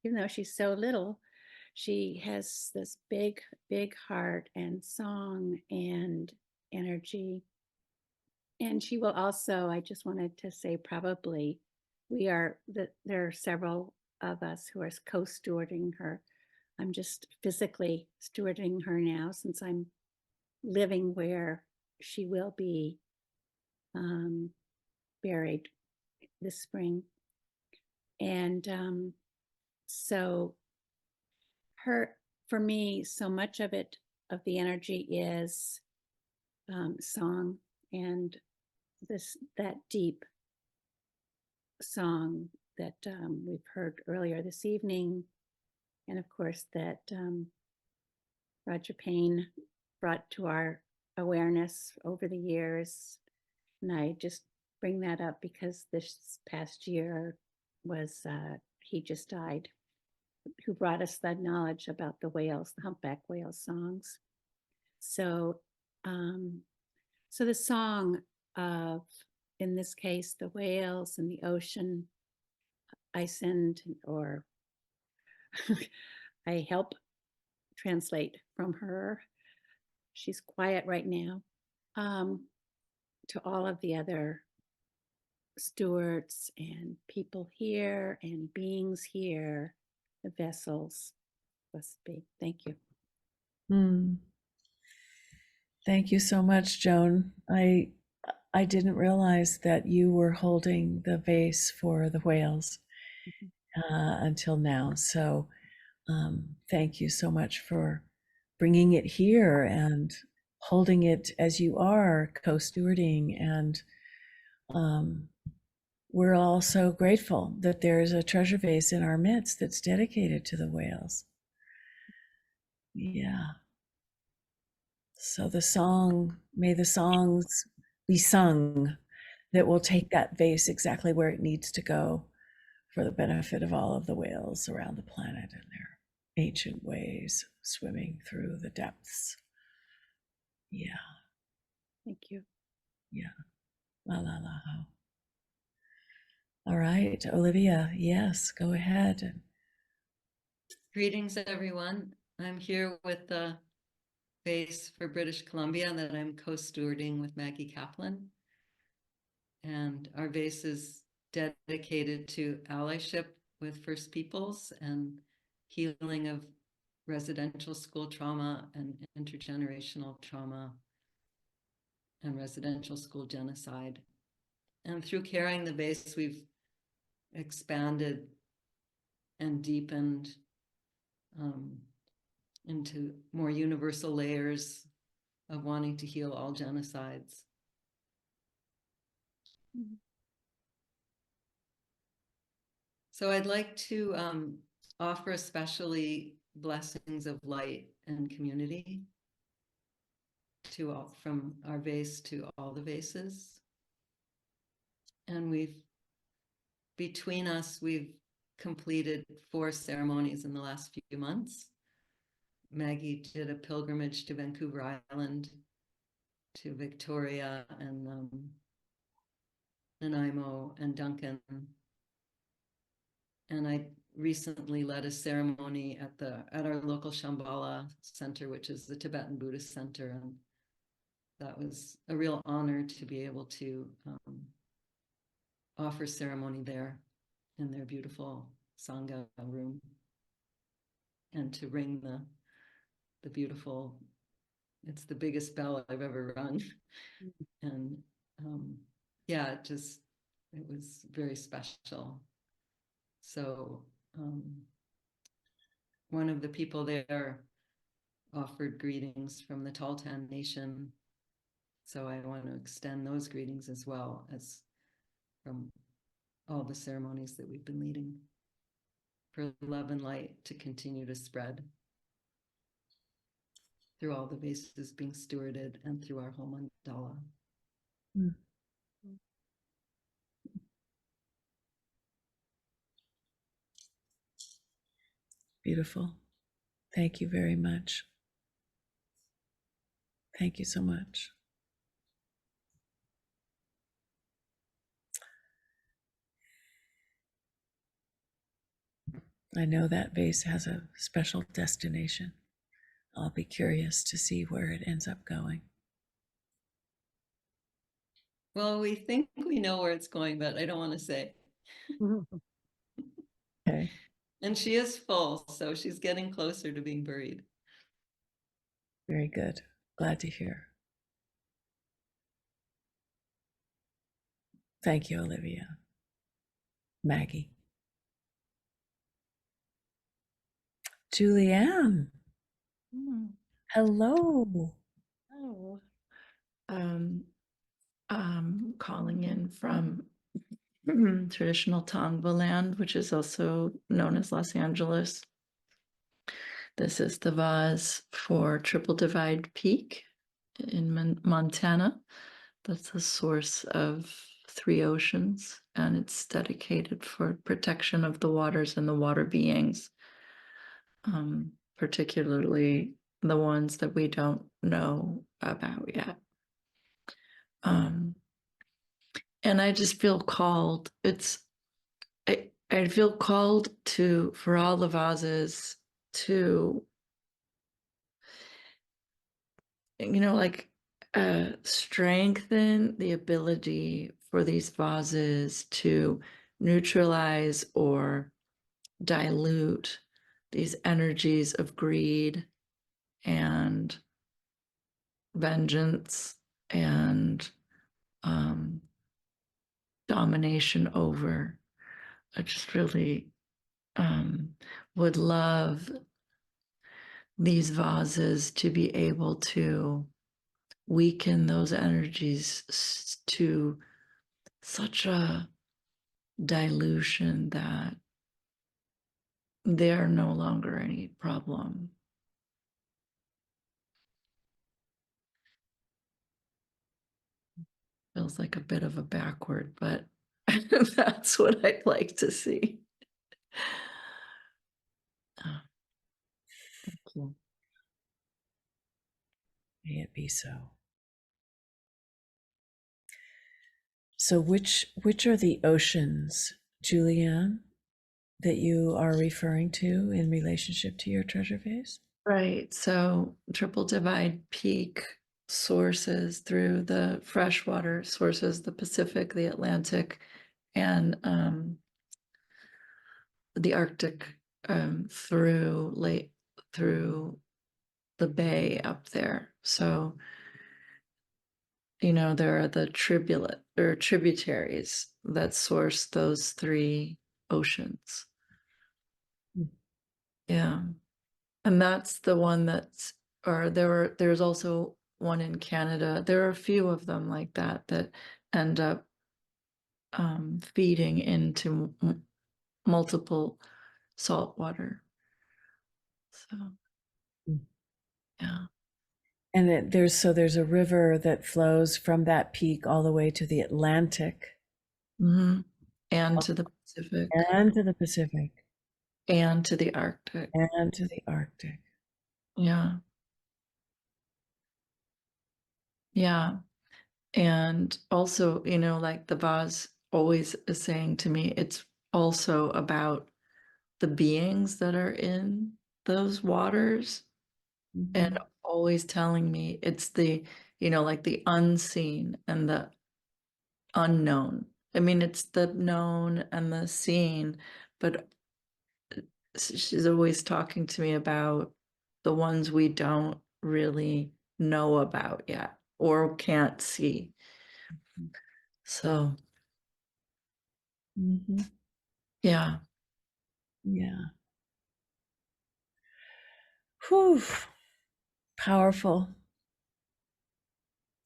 even though she's so little, she has this big heart and song and energy. And she will also, I just wanted to say, probably there are several of us who are co-stewarding her. I'm just physically stewarding her now, since I'm living where she will be buried this spring. And so for me, so much of the energy is song, and that deep song that we've heard earlier this evening, and of course that Roger Payne brought to our awareness over the years. And I just bring that up because this past year was he just died, who brought us that knowledge about the whales, the humpback whale songs. So so the song of, in this case, the whales and the ocean, I send, or I help translate from her. She's quiet right now. To all of the other stewards and people here and beings here, the vessels must be. Thank you. Thank you so much, Joan. I didn't realize that you were holding the vase for the whales until now. So thank you so much for bringing it here and holding it as you are, co-stewarding. And we're all so grateful that there's a treasure vase in our midst that's dedicated to the whales. Yeah. So may the songs be sung that will take that vase exactly where it needs to go for the benefit of all of the whales around the planet and their ancient ways swimming through the depths. Yeah. Thank you. Yeah. La la la. All right, Olivia, yes, go ahead. Greetings, everyone. I'm here with the vase for British Columbia that I'm co-stewarding with Maggie Kaplan. And our vase is dedicated to allyship with First Peoples and healing of residential school trauma and intergenerational trauma and residential school genocide. And through carrying the vase, we've expanded and deepened into more universal layers of wanting to heal all genocides. So I'd like to offer especially blessings of light and community from our vase to all the vases. And between us, we've completed 4 ceremonies in the last few months. Maggie did a pilgrimage to Vancouver Island, to Victoria and Nanaimo and Duncan. And I recently led a ceremony at our local Shambhala center, which is the Tibetan Buddhist center. And that was a real honor to be able to offer ceremony there in their beautiful Sangha room, and to ring the beautiful, it's the biggest bell I've ever rung. And yeah, it was very special. So one of the people there offered greetings from the Taltan Nation. So I want to extend those greetings as well as from all the ceremonies that we've been leading, for love and light to continue to spread through all the vases being stewarded and through our whole mandala. Mm. Beautiful. Thank you very much. Thank you so much. I know that vase has a special destination. I'll be curious to see where it ends up going. Well, we think we know where it's going, but I don't want to say. Okay. And she is full, so she's getting closer to being buried. Very good. Glad to hear. Thank you, Olivia. Maggie. Julianne. Hello. Oh, I'm calling in from traditional Tongva land, which is also known as Los Angeles. This is the vase for Triple Divide Peak in Montana. That's the source of 3 oceans, and it's dedicated for protection of the waters and the water beings, particularly the ones that we don't know about yet. And I just feel called. I feel called for all the vases to, strengthen the ability for these vases to neutralize or dilute these energies of greed and vengeance and domination over. I just really would love these vases to be able to weaken those energies to such a dilution that they're no longer any problem. Feels like a bit of a backward, but that's what I'd like to see. Thank you. May it be so. So which are the oceans, Julianne, that you are referring to in relationship to your treasure vase? Right. So Triple Divide Peak sources through the freshwater sources, the Pacific, the Atlantic, and the Arctic, through the bay up there. So, there are the tributaries that source those 3 oceans. Yeah. And that's the one there's also one in Canada. There are a few of them like that end up feeding into multiple saltwater. So, yeah. And there's a river that flows from that peak all the way to the Atlantic. Mm-hmm. And to the Pacific. And to the Pacific. And to the Arctic. And to the Arctic. Yeah. Yeah. And also, like the vase always is saying to me, it's also about the beings that are in those waters, and always telling me it's the, like the unseen and the unknown. I mean, it's the known and the seen, but she's always talking to me about the ones we don't really know about yet or can't see. So, yeah. Yeah. Whew. Powerful.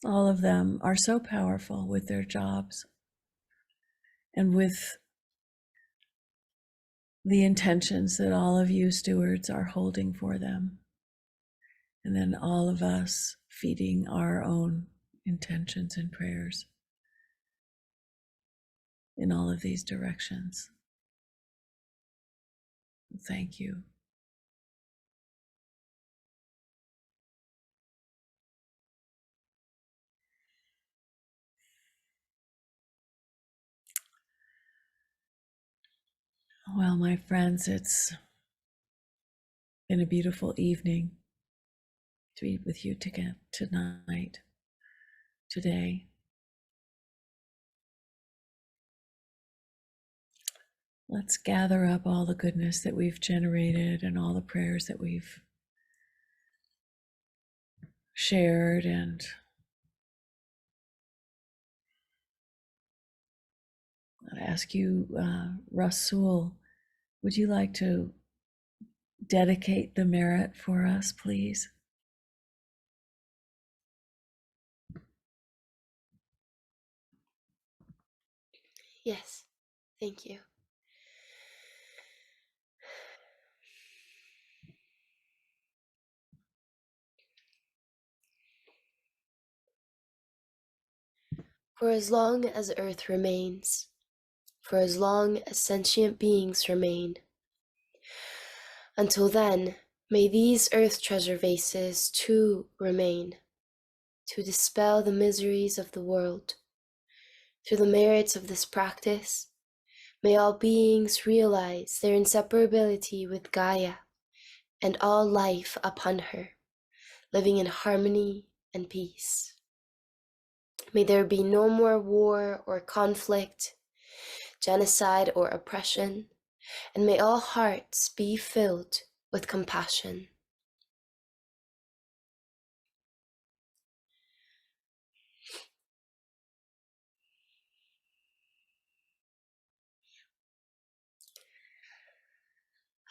All of them are so powerful with their jobs and with the intentions that all of you stewards are holding for them. And then all of us feeding our own intentions and prayers in all of these directions. Thank you. Well, my friends, it's been a beautiful evening to be with you tonight, today. Let's gather up all the goodness that we've generated and all the prayers that we've shared, and I'd ask you, Rasul, would you like to dedicate the merit for us, please? Yes, thank you. For as long as Earth remains, for as long as sentient beings remain, until then, may these Earth Treasure Vases too remain, to dispel the miseries of the world. Through the merits of this practice, may all beings realize their inseparability with Gaia and all life upon her, living in harmony and peace. May there be no more war or conflict, genocide or oppression, and may all hearts be filled with compassion.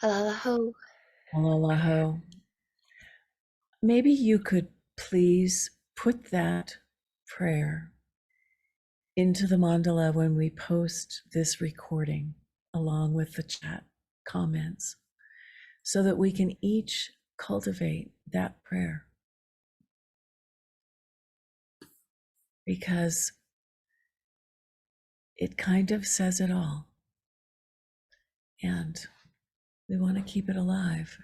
Alalaho. Alalaho. Maybe you could please put that prayer into the mandala when we post this recording, along with the chat comments, so that we can each cultivate that prayer. Because it kind of says it all. And we want to keep it alive.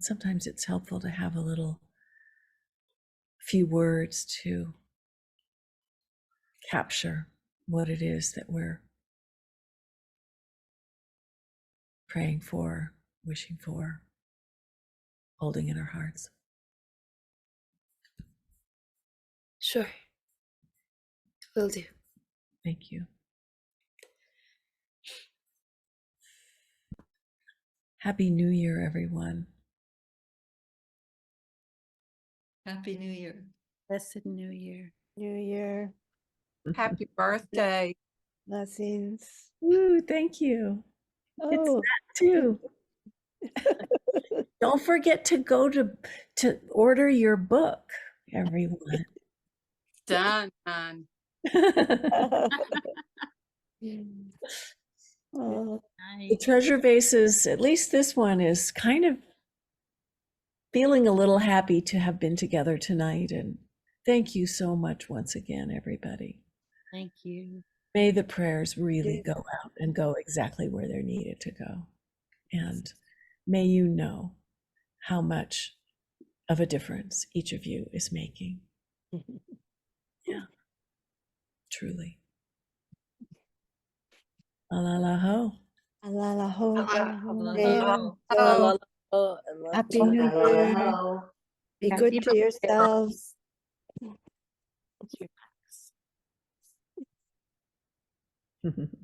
Sometimes it's helpful to have a few words to capture what it is that we're praying for, wishing for, holding in our hearts. Sure, will do. Thank you. Happy New Year, everyone. Happy New Year. Blessed New Year. New Year. Happy birthday. Blessings. Ooh, thank you. It's Oh. that too. Don't forget to go to order your book, everyone. Done. Oh. The treasure vases, at least this one, is kind of feeling a little happy to have been together tonight. And thank you so much once again, everybody. Thank you. May the prayers really go out and go exactly where they're needed to go. And may you know how much of a difference each of you is making. Yeah, truly. Alalaho. Alalaho. Alalaho. Happy New Year. Be Yeah. good to yourselves. Mhm.